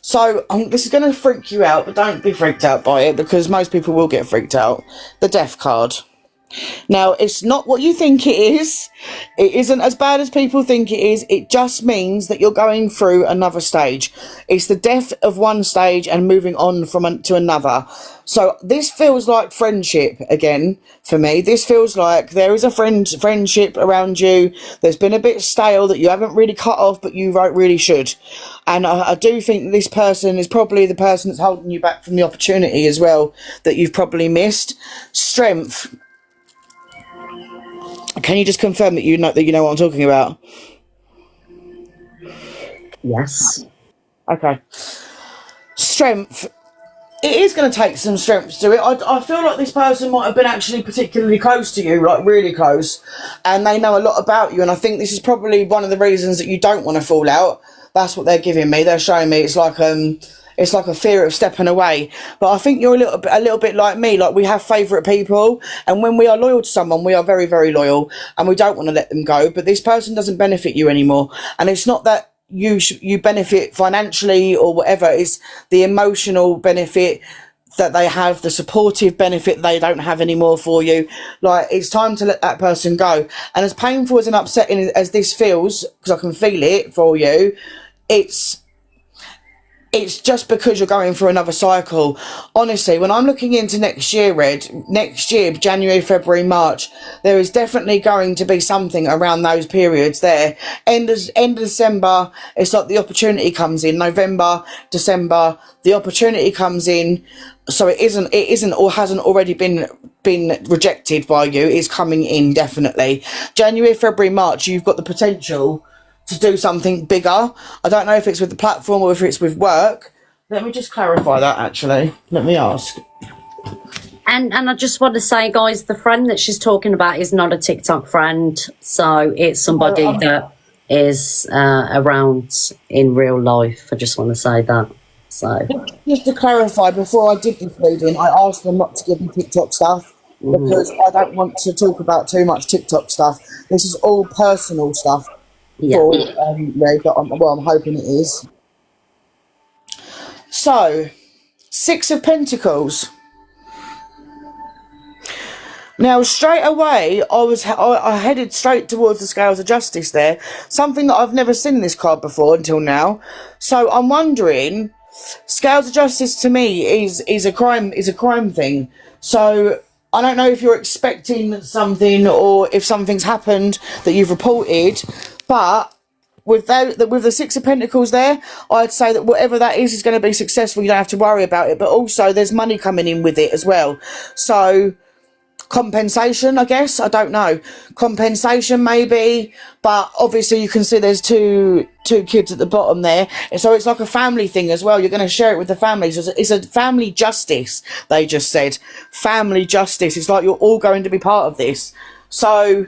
So this is going to freak you out, but don't be freaked out by it, because most people will get freaked out. The Death card. Now, it's not what you think it is. It isn't as bad as people think it is. It just means that you're going through another stage. It's the death of one stage and moving on to another. So this feels like friendship again for me. This feels like there is a friendship around you. There's been a bit stale that you haven't really cut off, but you really should. And I do think this person is probably the person that's holding you back from the opportunity as well that you've probably missed. Strength. Can you just confirm that you know what I'm talking about? Yes. Okay. Strength. It is going to take some strength to it. I feel like this person might have been actually particularly close to you, like really close, and they know a lot about you, and I think this is probably one of the reasons that you don't want to fall out. That's what they're giving me. They're showing me it's like a fear of stepping away. But I think you're a little bit like me. Like, we have favourite people, and when we are loyal to someone, we are very, very loyal, and we don't want to let them go. But this person doesn't benefit you anymore, and it's not that you benefit financially or whatever. It's the emotional benefit that they have, the supportive benefit they don't have anymore for you. Like, it's time to let that person go. And as painful as and upsetting as this feels, because I can feel it for you, it's just because you're going through another cycle. Honestly, when I'm looking into next year, Red, next year, January, February, March, there is definitely going to be something around those periods there. End of December, it's like the opportunity comes in. November, December, the opportunity comes in. So it isn't or hasn't already been rejected by you. It's coming in, definitely. January, February, March, you've got the potential to do something bigger. I don't know if it's with the platform or if it's with work. Let me just clarify that, actually. Let me ask. And I just want to say, guys, the friend that she's talking about is not a TikTok friend. So it's somebody that is around in real life. I just want to say that. So just to clarify, before I did this reading, I asked them not to give me TikTok stuff because I don't want to talk about too much TikTok stuff. This is all personal stuff. Yeah. Ray, but I'm hoping it is. So, Six of Pentacles. Now, straight away, I headed straight towards the Scales of Justice there. Something that I've never seen this card before until now. So I'm wondering, Scales of Justice to me is a crime thing. So I don't know if you're expecting something or if something's happened that you've reported. But with the Six of Pentacles there, I'd say that whatever that is going to be successful. You don't have to worry about it. But also, there's money coming in with it as well. So, compensation, I guess. I don't know. Compensation, maybe. But obviously, you can see there's two kids at the bottom there. And so, it's like a family thing as well. You're going to share it with the family. So, it's a family justice, they just said. Family justice. It's like you're all going to be part of this. So,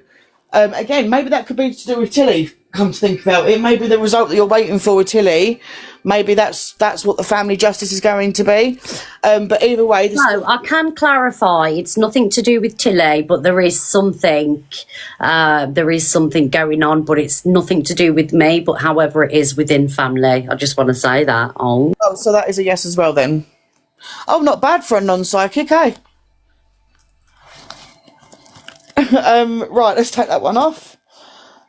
again, maybe that could be to do with Tilly. come to think about it. Maybe the result that you're waiting for with Tilly, maybe that's what the family justice is going to be. But either way, no, I can clarify. It's nothing to do with Tilly, but there is something. There is something going on, but it's nothing to do with me. But however, it is within family. I just want to say that. Oh, so that is a yes as well then. Oh, not bad for a non-psychic, eh? Right, let's take that one off.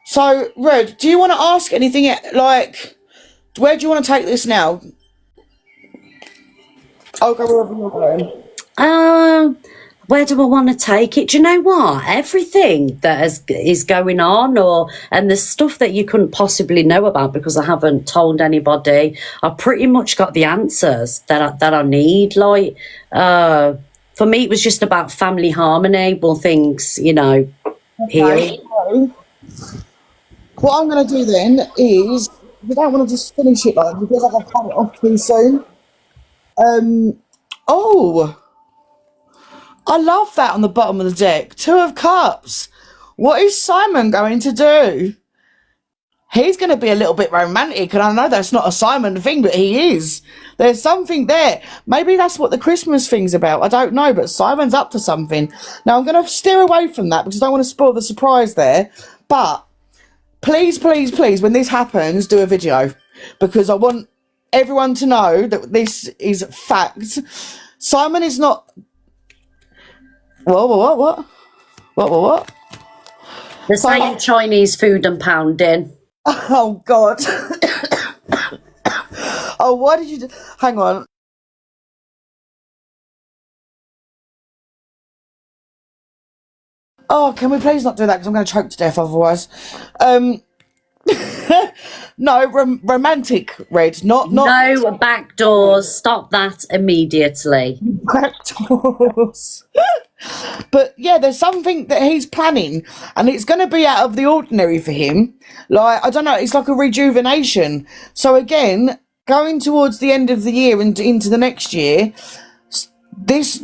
So, Red, do you want to ask anything, like, where do you want to take this now? I'll go wherever you're going. Where do I want to take it? Do you know what? Everything that is going on, and the stuff that you couldn't possibly know about because I haven't told anybody. I pretty much got the answers that I need. Like, for me, it was just about family harmony. Well, things, you know, here. So, what I'm going to do then is, we don't want to just finish it like, because I have cut it off too soon. Oh, I love that on the bottom of the deck. 2 of Cups. What is Simon going to do? He's going to be a little bit romantic, and I know that's not a Simon thing, but he is. There's something there. Maybe that's what the Christmas thing's about. I don't know, but Simon's up to something. Now, I'm going to steer away from that because I don't want to spoil the surprise there. But please, please, please, when this happens, do a video, because I want everyone to know that this is fact. Simon is not... What? They're saying Chinese food and pounding. Oh, God. Oh, why did you do... Hang on. Oh, can we please not do that? Because I'm going to choke to death otherwise. No, romantic, Red. Not... No back doors. Stop that immediately. Back doors. But yeah, there's something that he's planning, and it's going to be out of the ordinary for him. Like, I don't know, it's like a rejuvenation. So again, going towards the end of the year and into the next year, these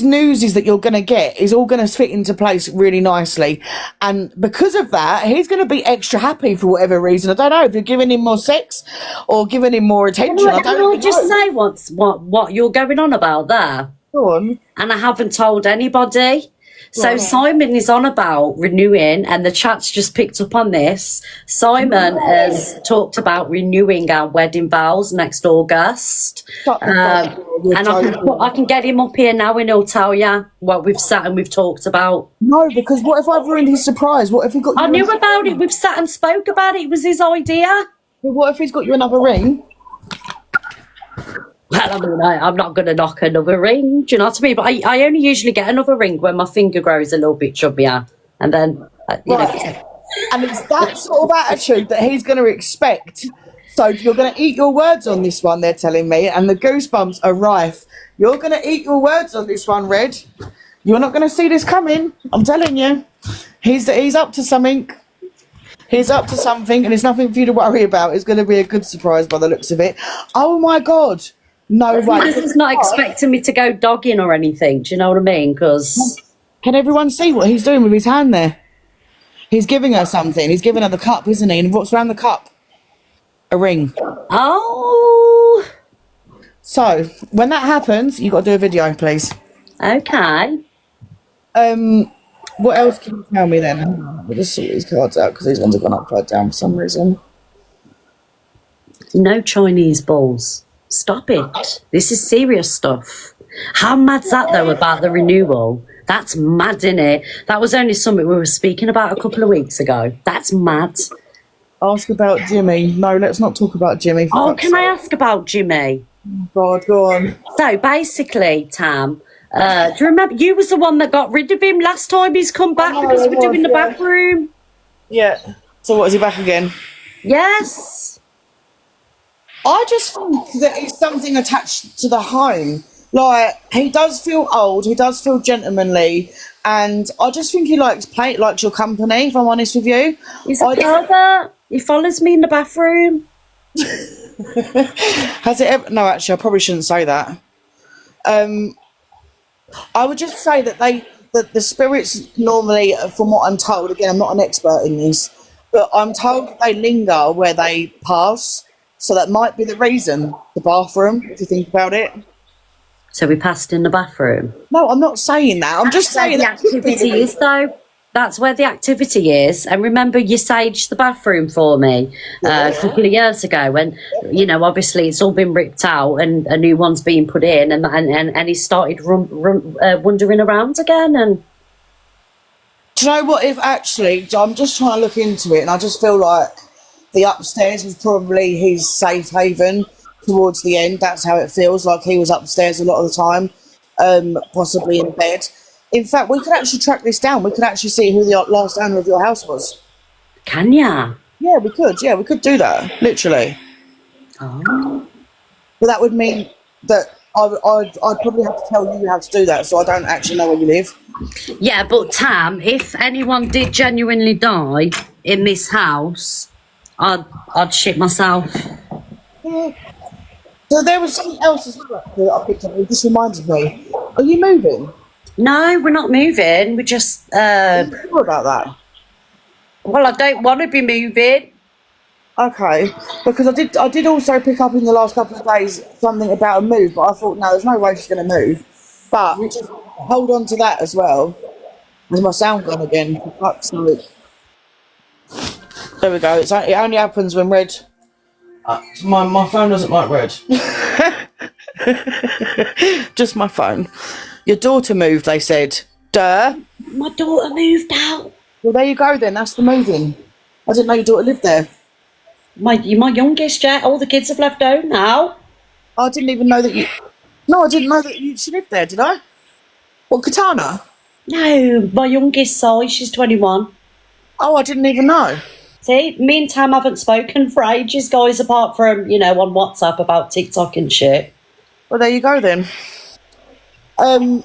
newses that you're going to get is all going to fit into place really nicely. And because of that, he's going to be extra happy for whatever reason. I don't know if you're giving him more sex or giving him more attention. Can I just say what you're going on about there? Go on. And I haven't told anybody. So Simon is on about renewing, and the chat's just picked up on this. Simon has talked about renewing our wedding vows next August. And I can get him up here now and he'll tell you what we've sat and we've talked about. No, because what if I've ruined his surprise? What if he got you... I knew about it. We've sat and spoke about it. It was his idea. But what if he's got you another ring? Well, I mean, I'm not going to knock another ring, do you know what I mean? But I only usually get another ring when my finger grows a little bit chubbier. And then, you know. And it's that sort of attitude that he's going to expect. So you're going to eat your words on this one, they're telling me, and the goosebumps are rife. You're going to eat your words on this one, Red. You're not going to see this coming, I'm telling you. He's up to something. He's up to something, and it's nothing for you to worry about. It's going to be a good surprise by the looks of it. Oh, my God. No way. This is not expecting me to go dogging or anything. Do you know what I mean? Because can everyone see what he's doing with his hand there? He's giving her something. He's giving her the cup, isn't he? And what's around the cup? A ring. Oh. So when that happens, you got to do a video, please. Okay. What else can you tell me then? We'll just sort these cards out because these ones have gone upside down for some reason. No Chinese balls. Stop it. This is serious stuff. How mad's that, though, about the renewal? That's mad, innit? That was only something we were speaking about a couple of weeks ago. That's mad. Ask about Jimmy. No, let's not talk about Jimmy. Oh, can I ask about Jimmy? God, go on. So, basically, Tam, do you remember you was the one that got rid of him last time he's come back because we're doing the bathroom? Yeah. So what, is he back again? Yes. I just think that it's something attached to the home. Like, he does feel old, he does feel gentlemanly, and I just think he likes your company, if I'm honest with you. He's a brother. He follows me in the bathroom. Has it ever... No, actually, I probably shouldn't say that. I would just say that the spirits normally, from what I'm told, again, I'm not an expert in this, but I'm told they linger where they pass, so that might be the reason. The bathroom, if you think about it. So we passed in the bathroom. No, I'm not saying that. I'm just saying the activity is, though. That's where the activity is. And remember, you saged the bathroom for me a couple of years ago when, you know, obviously it's all been ripped out and a new one's being put in, and he started wandering around again. And do you know what? If actually, I'm just trying to look into it, and I just feel like the upstairs was probably his safe haven towards the end. That's how it feels, like he was upstairs a lot of the time, possibly in bed. In fact, we could actually track this down. We could actually see who the last owner of your house was. Can ya? Yeah, we could. Yeah, we could do that, literally. Oh. But that would mean that I'd probably have to tell you how to do that, so I don't actually know where you live. Yeah, but Tam, if anyone did genuinely die in this house, I'd shit myself. Yeah. So there was something else as well that I picked up. It just reminded me. Are you moving? No, we're not moving. We're just. Are you sure about that? Well, I don't want to be moving. Okay, because I did also pick up in the last couple of days something about a move, but I thought no, there's no way she's going to move. But just hold on to that as well. There's my sound gone again. For fuck's sake. There we go. It only happens when red. My phone doesn't like red. Just my phone. Your daughter moved, they said. Duh. My daughter moved out. Well, there you go then. That's the moving. I didn't know your daughter lived there. My youngest, yeah. All the kids have left home now. I didn't even know that you... No, I didn't know that she lived there, did I? What, Katana? No, my youngest, Sai, she's 21. Oh, I didn't even know. See, me and Tam haven't spoken for ages, guys, apart from, you know, on WhatsApp about TikTok and shit. Well, there you go then. Okay,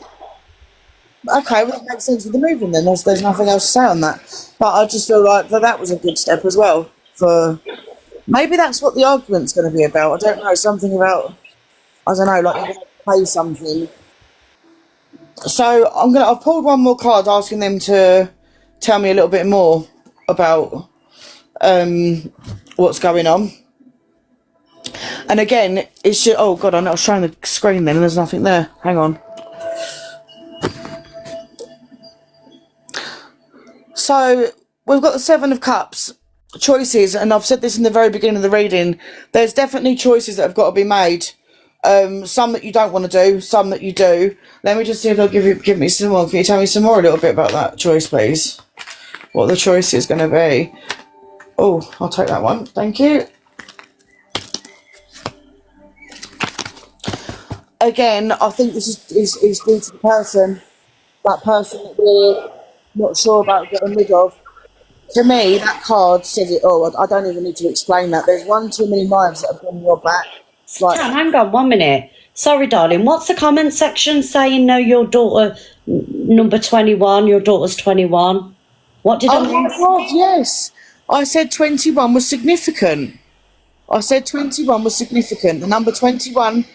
well, that makes sense with the moving then. There's nothing else to say on that. But I just feel like that was a good step as well. For maybe that's what the argument's going to be about. I don't know. Something about, I don't know, like you're going to play something. So I've pulled one more card asking them to tell me a little bit more about what's going on. And again, it should. Oh God, I was showing the screen then, and there's nothing there. Hang on. So we've got the Seven of Cups choices, and I've said this in the very beginning of the reading. There's definitely choices that have got to be made. Some that you don't want to do, some that you do. Let me just see if they'll give me some more. Can you tell me some more a little bit about that choice, please? What the choice is going to be? Oh, I'll take that one. Thank you. Again, I think this is due to the person. That person that we're not sure about getting rid of. To me, that card says it all. I don't even need to explain that. There's one too many knives that have gone in your back. It's like, hang on 1 minute. Sorry, darling. What's the comment section saying? No, your daughter, number 21, your daughter's 21. What did I oh my God, yes. I said 21 was significant. The number 21 in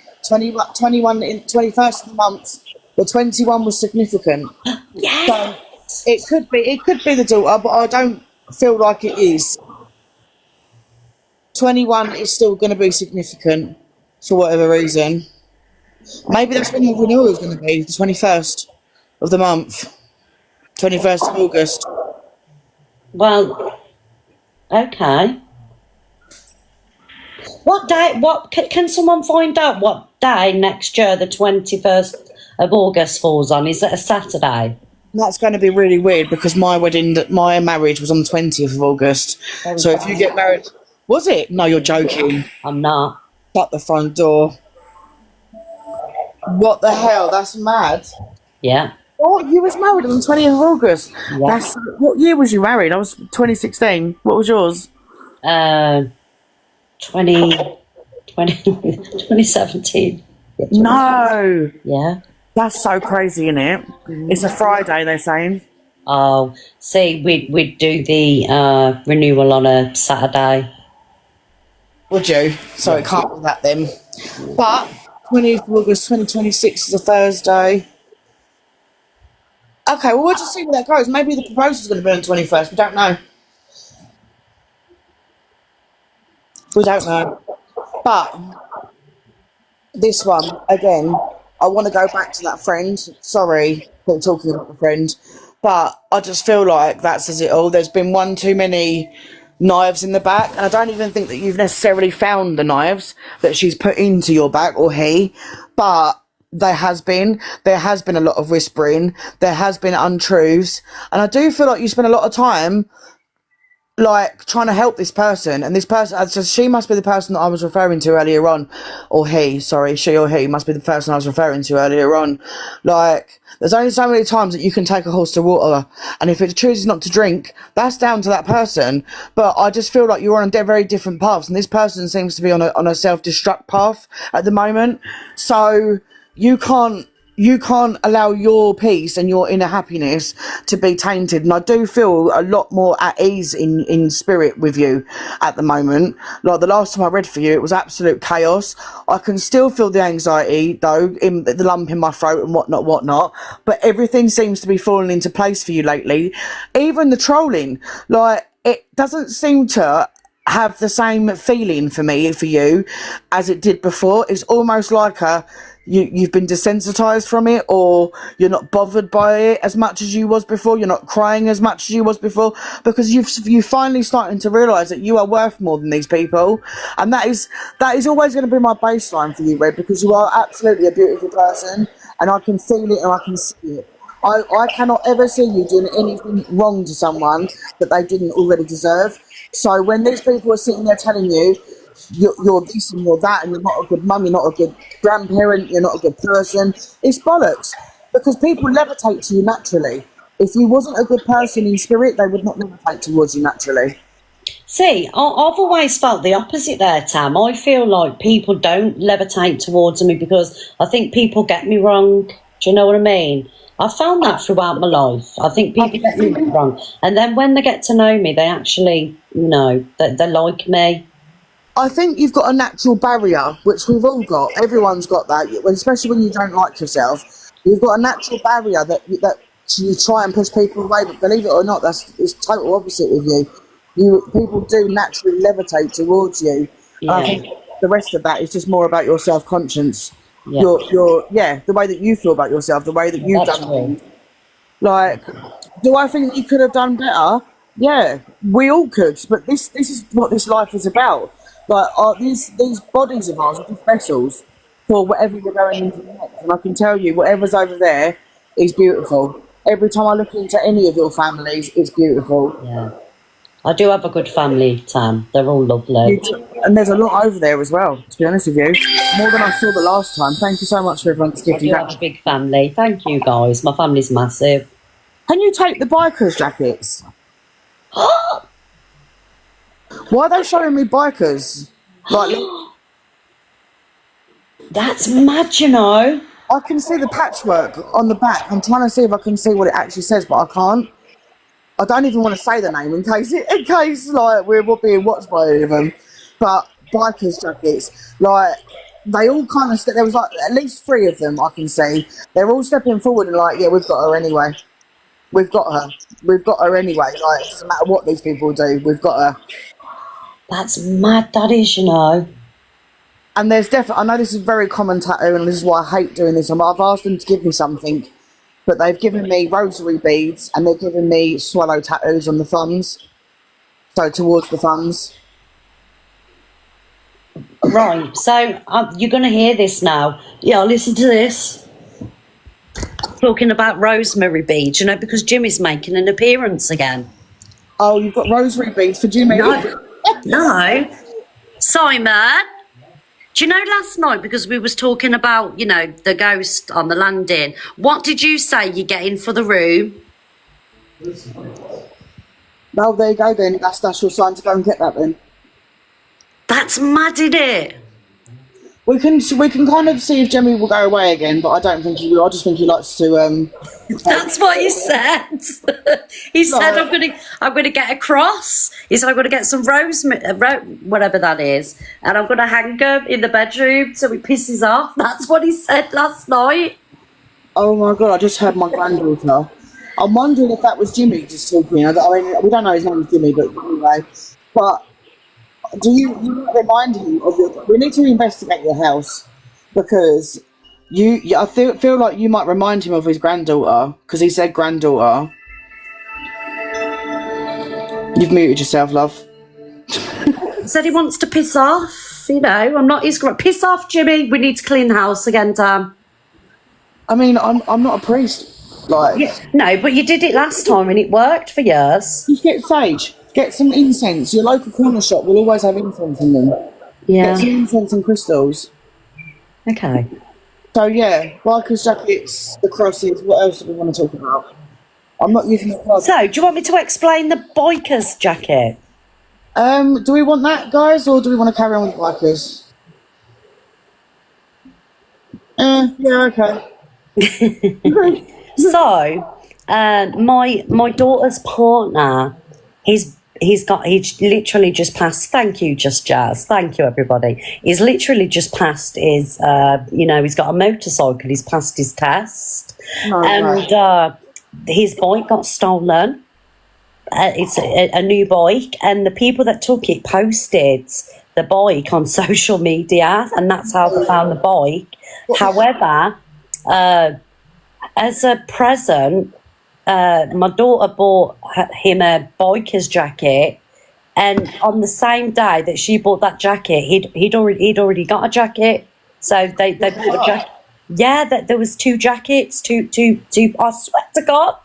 21st of the month, the 21 was significant. Yeah. So it could be the daughter, but I don't feel like it is. 21 is still going to be significant for whatever reason. Maybe that's when the renewal is going to be, the 21st of the month. 21st of August. Well, okay. What day, can someone find out what day next year the 21st of August falls on? Is it a Saturday? That's going to be really weird because my marriage was on the 20th of August. So if you get married... Was it? No, you're joking. I'm not. Shut the front door. What the hell? That's mad. Yeah. Oh, you was married on the 20th of August. Yeah. What year was you married? I was 2016. What was yours? 2017. No. Yeah. That's so crazy, isn't it? It's a Friday, they're saying. Oh, see, we'd do the renewal on a Saturday. Would you? So it can't be that then. But 20th of August 2026 is a Thursday. Okay, well, we'll just see where that goes. Maybe the proposal's going to be on the 21st. We don't know. We don't know. But this one, again, I want to go back to that friend. Sorry for talking about the friend. But I just feel like that says it all. There's been one too many knives in the back. And I don't even think that you've necessarily found the knives that she's put into your back, or he. But there has been a lot of whispering. There has been untruths. And I do feel like you spend a lot of time like trying to help this person, and this person, so she must be the person that I was referring to earlier on, or he, sorry, she or he must be the person I was referring to earlier on. Like, there's only so many times that you can take a horse to water, and if it chooses not to drink, that's down to that person. But I just feel like you're on very different paths, and this person seems to be on a self-destruct path at the moment. So you can't allow your peace and your inner happiness to be tainted. And I do feel a lot more at ease in spirit with you at the moment. Like the last time I read for you, it was absolute chaos. I can still feel the anxiety though, in the lump in my throat and whatnot. But everything seems to be falling into place for you lately. Even the trolling, like, it doesn't seem to have the same feeling for you as it did before. It's almost like you've been desensitized from it, or you're not bothered by it as much as you was before. You're not crying as much as you was before, because you finally starting to realize that you are worth more than these people. And that is always going to be my baseline for you, Red, because you are absolutely a beautiful person, and I can feel it and I can see it. I cannot ever see you doing anything wrong to someone that they didn't already deserve. So when these people are sitting there telling you you're this and you're that, and you're not a good mum, you're not a good grandparent, you're not a good person, it's bollocks. Because people levitate to you naturally. If you wasn't a good person in spirit, they would not levitate towards you naturally. See, I've always felt the opposite there, Tam. I feel like people don't levitate towards me because I think people get me wrong. Do you know what I mean? I found that throughout my life. I think people get me wrong. And then when they get to know me, they actually, they like me. I think you've got a natural barrier, which we've all got. Everyone's got that, especially when you don't like yourself. You've got a natural barrier that you try and push people away, but believe it or not, it's total opposite with you. People do naturally levitate towards you. Yeah. I think the rest of that is just more about your self-conscience. Yeah. The way that you feel about yourself, the way that you've done things. Like, do I think you could have done better? Yeah, we all could, but this is what this life is about. Like, these bodies of ours are just vessels for whatever you're going into next. And I can tell you, whatever's over there is beautiful. Every time I look into any of your families, it's beautiful. Yeah. I do have a good family, Tam. They're all lovely. And there's a lot over there as well, to be honest with you. More than I saw the last time. Thank you so much for everyone's gifting. I do have a big family. Thank you, guys. My family's massive. Can you take the bikers' jackets? Why are they showing me bikers? Like, that's mad, you know. I can see the patchwork on the back. I'm trying to see if I can see what it actually says, but I can't. I don't even want to say the name in case like we're being watched by any of them. But bikers' jackets, like, they all kind of there was like at least 3 of them I can see. They're all stepping forward and like, yeah, we've got her anyway. We've got her anyway. Like, it doesn't matter what these people do, we've got her. That's mad, that is, you know. And there's definitely, I know this is very common tattoo, and this is why I hate doing this. I've asked them to give me something, but they've given me rosary beads and they've given me swallow tattoos on the thumbs. So towards the thumbs. Right, so you're going to hear this now. Yeah, listen to this. Talking about rosemary beads, you know, because Jimmy's making an appearance again. Oh, you've got rosary beads for Jimmy? No. Simon, do you know last night, because we was talking about, you know, the ghost on the landing, what did you say you're getting for the room? Well, there you go then. That's your sign to go and get that then. That's mad, isn't it? We can kind of see if Jimmy will go away again, but I don't think he will. I just think he likes to. That's what he said. He said, "I'm gonna get a cross." He said, "I'm gonna get some whatever that is, and I'm gonna hang him in the bedroom so he pisses off." That's what he said last night. Oh my god! I just heard my granddaughter. I'm wondering if that was Jimmy just talking. I mean, we don't know his name is Jimmy, but anyway. But do you remind him of your? We need to investigate your house because I feel like you might remind him of his granddaughter because he said granddaughter. You've muted yourself, love. Said he wants to piss off. You know, I'm not. He's going to piss off, Jimmy. We need to clean the house again, Tam. I mean, I'm not a priest. Like, yeah, no, but you did it last time and it worked for years. You get sage. Get some incense. Your local corner shop will always have incense in them. Yeah. Get some incense and crystals. Okay. So yeah, bikers jackets, the crosses. What else do we want to talk about? I'm not using the plug. So, do you want me to explain the biker's jacket? Do we want that, guys, or do we want to carry on with bikers? Yeah, okay. So, my daughter's partner, he's literally just passed. Thank you, Just Jazz. Thank you, everybody. He's literally just passed his. He's got a motorcycle. He's passed his test, his bike got stolen. It's a new bike, and the people that took it posted the bike on social media, and that's how they found the bike. However, as a present, my daughter bought him a biker's jacket, and on the same day that she bought that jacket, he'd already got a jacket. So they bought a jacket. Yeah, that there was two jackets. Two. I swear to God.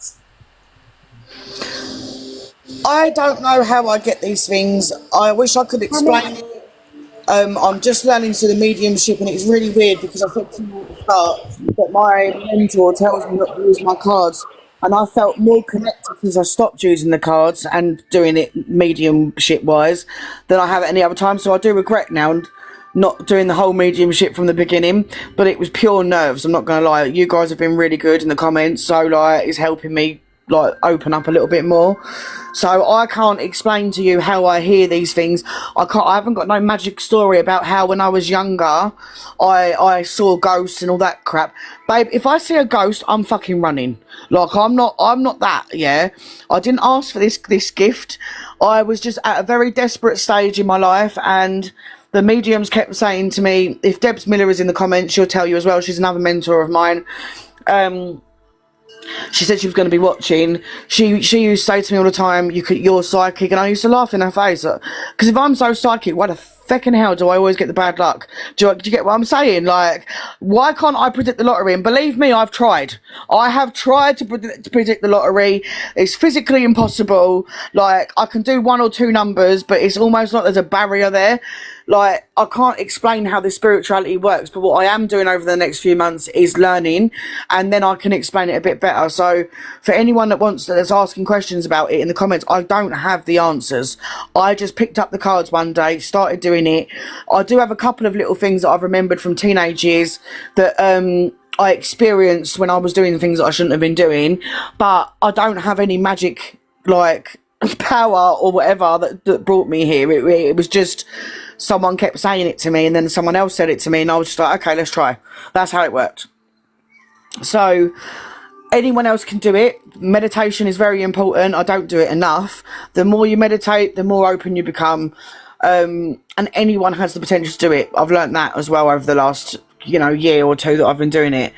I don't know how I get these things. I wish I could explain it. I'm just learning to the mediumship, and it's really weird because I said to you at the start that my mentor tells me not to use my cards, and I felt more connected since I stopped using the cards and doing it mediumship wise than I have at any other time. So I do regret now not doing the whole mediumship from the beginning, but it was pure nerves. I'm not going to lie. You guys have been really good in the comments, so like it's helping me like open up a little bit more. So I can't explain to you how I hear these things. I haven't got no magic story about how when I was younger I saw ghosts and all that crap. Babe, if I see a ghost, I'm fucking running. Like I'm not that, yeah. I didn't ask for this gift. I was just at a very desperate stage in my life, and the mediums kept saying to me, if Debs Miller is in the comments, she'll tell you as well. She's another mentor of mine. She said she was going to be watching. She used to say to me all the time, you're psychic, and I used to laugh in her face because if I'm so psychic, why the feckin' hell do I always get the bad luck? Do you get what I'm saying? Like, why can't I predict the lottery? And believe me, I've tried. I have tried to predict the lottery. It's physically impossible. Like, I can do 1 or 2 numbers, but it's almost like there's a barrier there. Like, I can't explain how this spirituality works, but what I am doing over the next few months is learning, and then I can explain it a bit better. So for anyone that's asking questions about it in the comments, I don't have the answers. I just picked up the cards one day, started doing it. I do have a couple of little things that I've remembered from teenage years that I experienced when I was doing things that I shouldn't have been doing, but I don't have any magic like power or whatever that brought me here. It was just someone kept saying it to me, and then someone else said it to me, and I was just like, okay, let's try. That's how it worked. So anyone else can do it. Meditation is very important. I don't do it enough. The more you meditate, the more open you become, and anyone has the potential to do it. I've learned that as well over the last year or two that I've been doing it.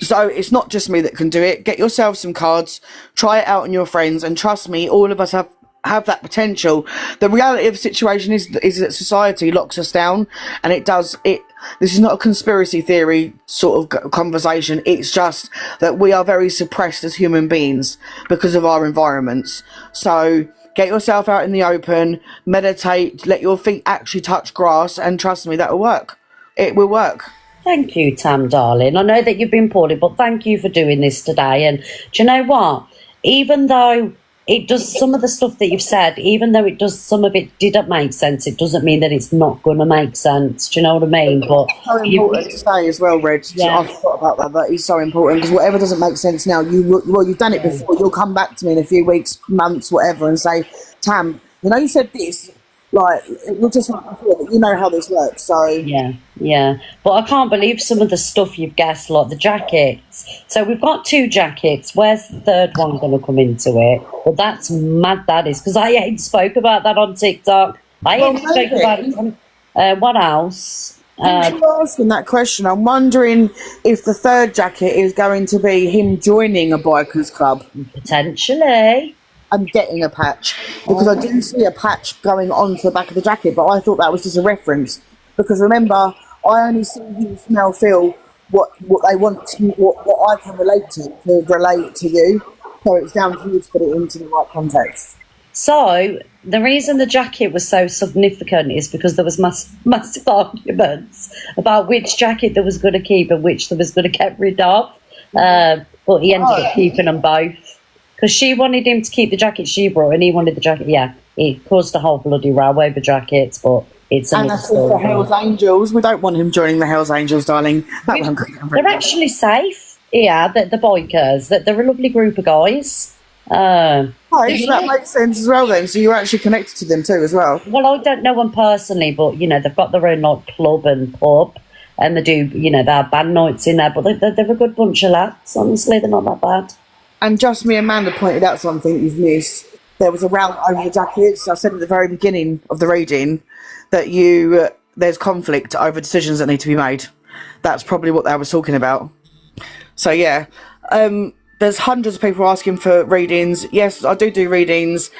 So it's not just me that can do it. Get yourself some cards, try it out on your friends, and trust me, all of us have that potential. The reality of the situation is that society locks us down, and this is not a conspiracy theory sort of conversation. It's just that we are very suppressed as human beings because of our environments. So get yourself out in the open, meditate, let your feet actually touch grass, and trust me, that'll work. It will work. Thank you, Tam, darling. I know that you've been poorly, but thank you for doing this today. And do you know what? Even though it does some of the stuff that you've said, even though some of it didn't make sense, it doesn't mean that it's not going to make sense. Do you know what I mean? But so important to say as well, Reg. Yeah. I forgot about that. That is so important, because whatever doesn't make sense now, you've done it before. You'll come back to me in a few weeks, months, whatever, and say, Tam, you said this. Like, you're just like before, but you know how this works, so... Yeah. But I can't believe some of the stuff you've guessed, like the jackets. So we've got 2 jackets. Where's the third one going to come into it? Well, that's mad, that is, because I ain't spoke about that on TikTok. I Well, even spoke maybe. about what else? Since you're asking that question, I'm wondering if the third jacket is going to be him joining a bikers club Potentially. and getting a patch, because I didn't see a patch going onto the back of the jacket, but I thought that was just a reference. Because remember, I only see, hear, smell, feel what they want to, what I can relate to relate to you. So it's down to you to put it into the right context. So the reason the jacket was so significant is because there was massive arguments about which jacket they was going to keep and which they was going to get rid of. But he ended up keeping them both. Because she wanted him to keep the jacket she brought and he wanted the jacket. Yeah, it caused a whole bloody row over jackets, but it's and that's for the Hells Angels. We don't want him joining the Hells Angels, darling. They're actually safe. Yeah, the bikers. They're a lovely group of guys. So that makes sense as well then. So you're actually connected to them too as well. Well, I don't know them personally, but, you know, they've got their own like club and pub and they do, you know, they have band nights in there, but they're a good bunch of lads. Honestly, they're not that bad. And just me and Amanda pointed out something that you've missed. There was a row over the jackets. I said at the very beginning of the reading that there's conflict over decisions that need to be made. That's probably what they were talking about. So yeah, there's hundreds of people asking for readings. Yes, I do readings.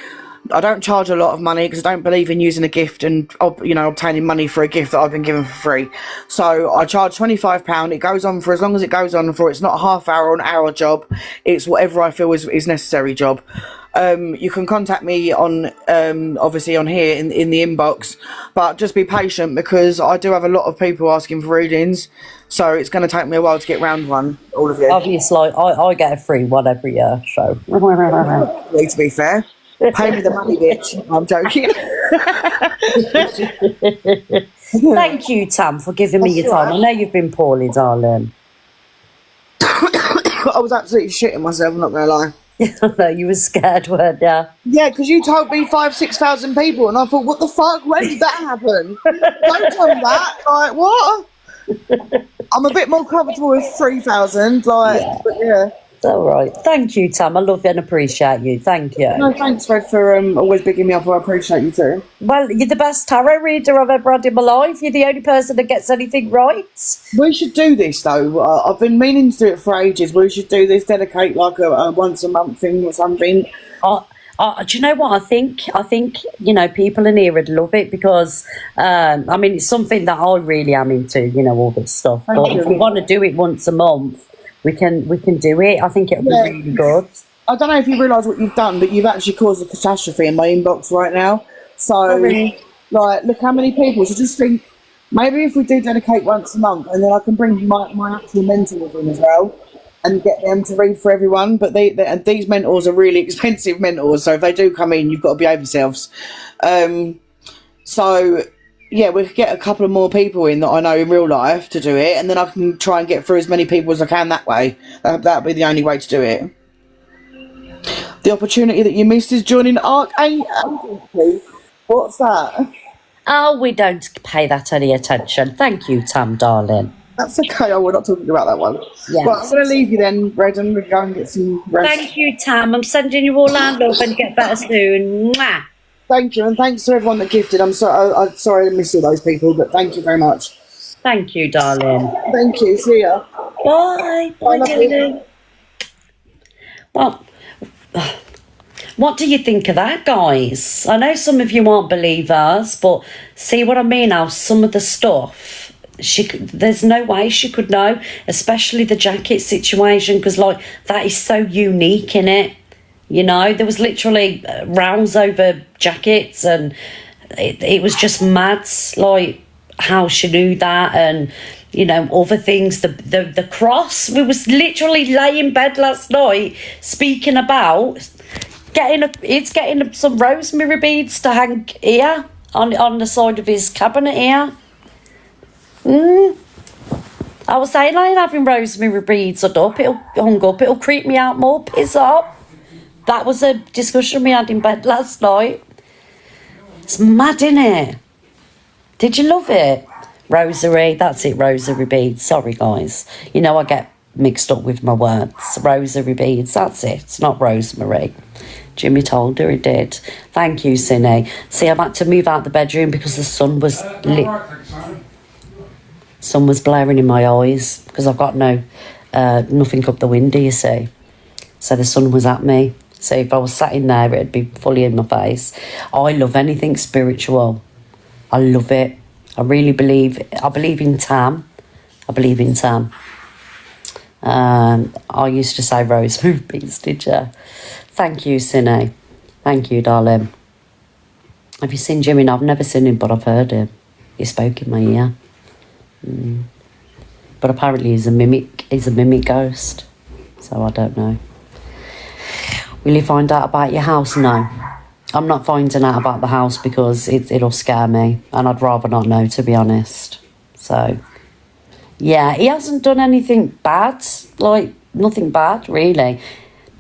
I don't charge a lot of money because I don't believe in using a gift and, you know, obtaining money for a gift that I've been given for free. So I charge £25. It goes on for as long as it goes on for. It's not a half hour or an hour job. It's whatever I feel is necessary job. You can contact me on, obviously on here in the inbox, but just be patient because I do have a lot of people asking for readings. So it's going to take me a while to get round one, all of you. Obviously, I get a free one every year, so. To be fair. Pay me the money, bitch. I'm joking. Thank you, Tam, for giving me your time. I know you've been poorly, darling. I was absolutely shitting myself, I'm not going to lie. No, you were scared, weren't you? Yeah, because you told me 5,000-6,000 people, and I thought, what the fuck? When did that happen? Don't tell me that. Like, what? I'm a bit more comfortable with 3,000. Like, but yeah. All right. Thank you, Tam. I love you and appreciate you. Thank you. No, thanks, Fred, for always bigging me up. I appreciate you too. Well, you're the best tarot reader I've ever had in my life. You're the only person that gets anything right. We should do this, though. I've been meaning to do it for ages. We should do this, dedicate like a once-a-month thing or something. Do you know what I think? I think, you know, people in here would love it because, I mean, it's something that I really am into, you know, all this stuff. But if we want to do it once a month, we can do it. I think it'll be really good. I don't know if you realise what you've done, but you've actually caused a catastrophe in my inbox right now. So, like, look how many people. So just think, maybe if we do dedicate once a month, and then I can bring my actual mentors in as well, and get them to read for everyone. But these mentors are really expensive mentors, so if they do come in, you've got to behave yourselves. So yeah, we could get a couple of more people in that I know in real life to do it, and then I can try and get through as many people as I can that way. That'd be the only way to do it. The opportunity that you missed is joining Archangel. What's that? Oh, we don't pay that any attention. Thank you, Tam, darling. That's okay. We're not talking about that one. Yes. Well, I'm going to leave you then, Red, and we'll go and get some rest. Thank you, Tam. I'm sending you all our love and get better soon. Mwah. Thank you, and thanks to everyone that gifted. I'm sorry I missed all those people, but thank you very much. Thank you, darling. Thank you. See ya. Bye. Bye, darling. Well, what do you think of that, guys? I know some of you aren't believers, but see what I mean? How some of the stuff, there's no way she could know, especially the jacket situation, because like that is so unique, innit? You know, there was literally rounds over jackets, and it was just mad, like how she knew that, and you know, other things. The cross. We was literally laying in bed last night speaking about getting some rosemary beads to hang here on the side of his cabinet here. I was saying I ain't having rosemary beads hung up. It'll creep me out more. Piss off. That was a discussion we had in bed last night. It's mad, innit? Did you love it? Rosary, that's it, rosary beads. Sorry, guys. You know I get mixed up with my words. Rosary beads, that's it. It's not rosemary. Jimmy told her he did. Thank you, Cindy. See, I've had to move out the bedroom because the sun was sun was blaring in my eyes because I've got nothing up the window, you see. So the sun was at me. So if I was sat in there, it'd be fully in my face. I love anything spiritual. I love it. I believe in Tam. I believe in Tam. I used to say rose movies, did you? Thank you, Cine. Thank you, darling. Have you seen Jimmy? No, I've never seen him, but I've heard him. He spoke in my ear. But apparently he's a mimic. He's a mimic ghost. So I don't know. Will you find out about your house? No. I'm not finding out about the house because it'll scare me. And I'd rather not know, to be honest. So, yeah, he hasn't done anything bad. Like, nothing bad, really.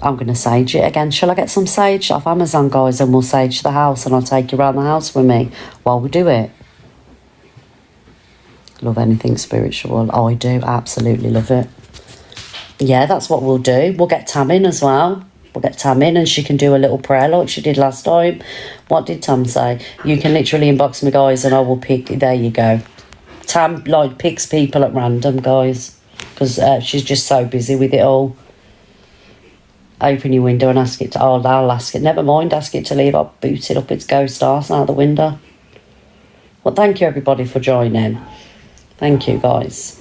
I'm going to sage it again. Shall I get some sage off Amazon, guys, and we'll sage the house and I'll take you around the house with me while we do it? Love anything spiritual. Oh, I do. Absolutely love it. Yeah, that's what we'll do. We'll get Tam in as well. We'll get Tam in and she can do a little prayer like she did last time. What did Tam say? You can literally inbox me, guys, and I will pick. There you go. Tam, like, picks people at random, guys, because she's just so busy with it all. Open your window and ask it to... Oh, I'll ask it. Never mind, ask it to leave. I'll boot it up its ghost arse out the window. Well, thank you, everybody, for joining. Thank you, guys.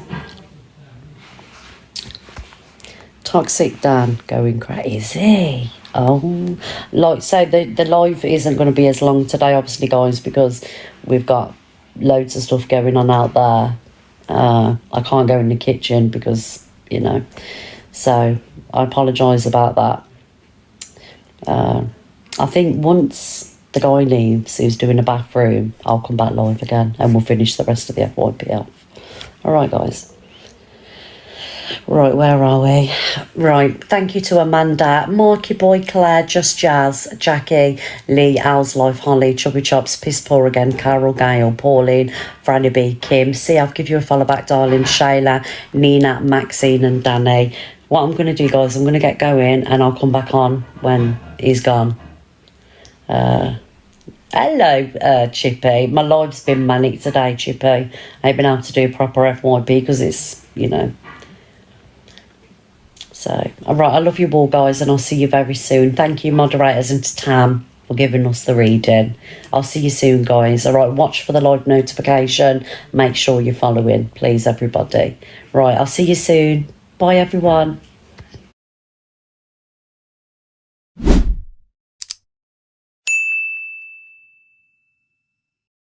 Toxic Dan going crazy. Oh, like, so the live isn't going to be as long today, obviously, guys, because we've got loads of stuff going on out there. I can't go in the kitchen because, you know, so I apologise about that. I think once the guy leaves who's doing a bathroom, I'll come back live again and we'll finish the rest of the FYPL. All right, guys. Right, where are we? Right, thank you to Amanda, Marky Boy, Claire, Just Jazz, Jackie, Lee, Owl's Life, Holly, Chubby Chops, Piss Poor Again, Carol, Gail, Pauline, Franny B, Kim. See, I'll give you a follow back, darling. Shayla, Nina, Maxine and Danny. What I'm going to do, guys, I'm going to get going and I'll come back on when he's gone. Hello, Chippy. My life's been manic today, Chippy. I ain't been able to do proper FYP because it's, you know. So, all right, I love you all, guys, and I'll see you very soon. Thank you, moderators, and to Tam for giving us the reading. I'll see you soon, guys. All right, watch for the live notification. Make sure you're following, please, everybody. Right, I'll see you soon. Bye, everyone.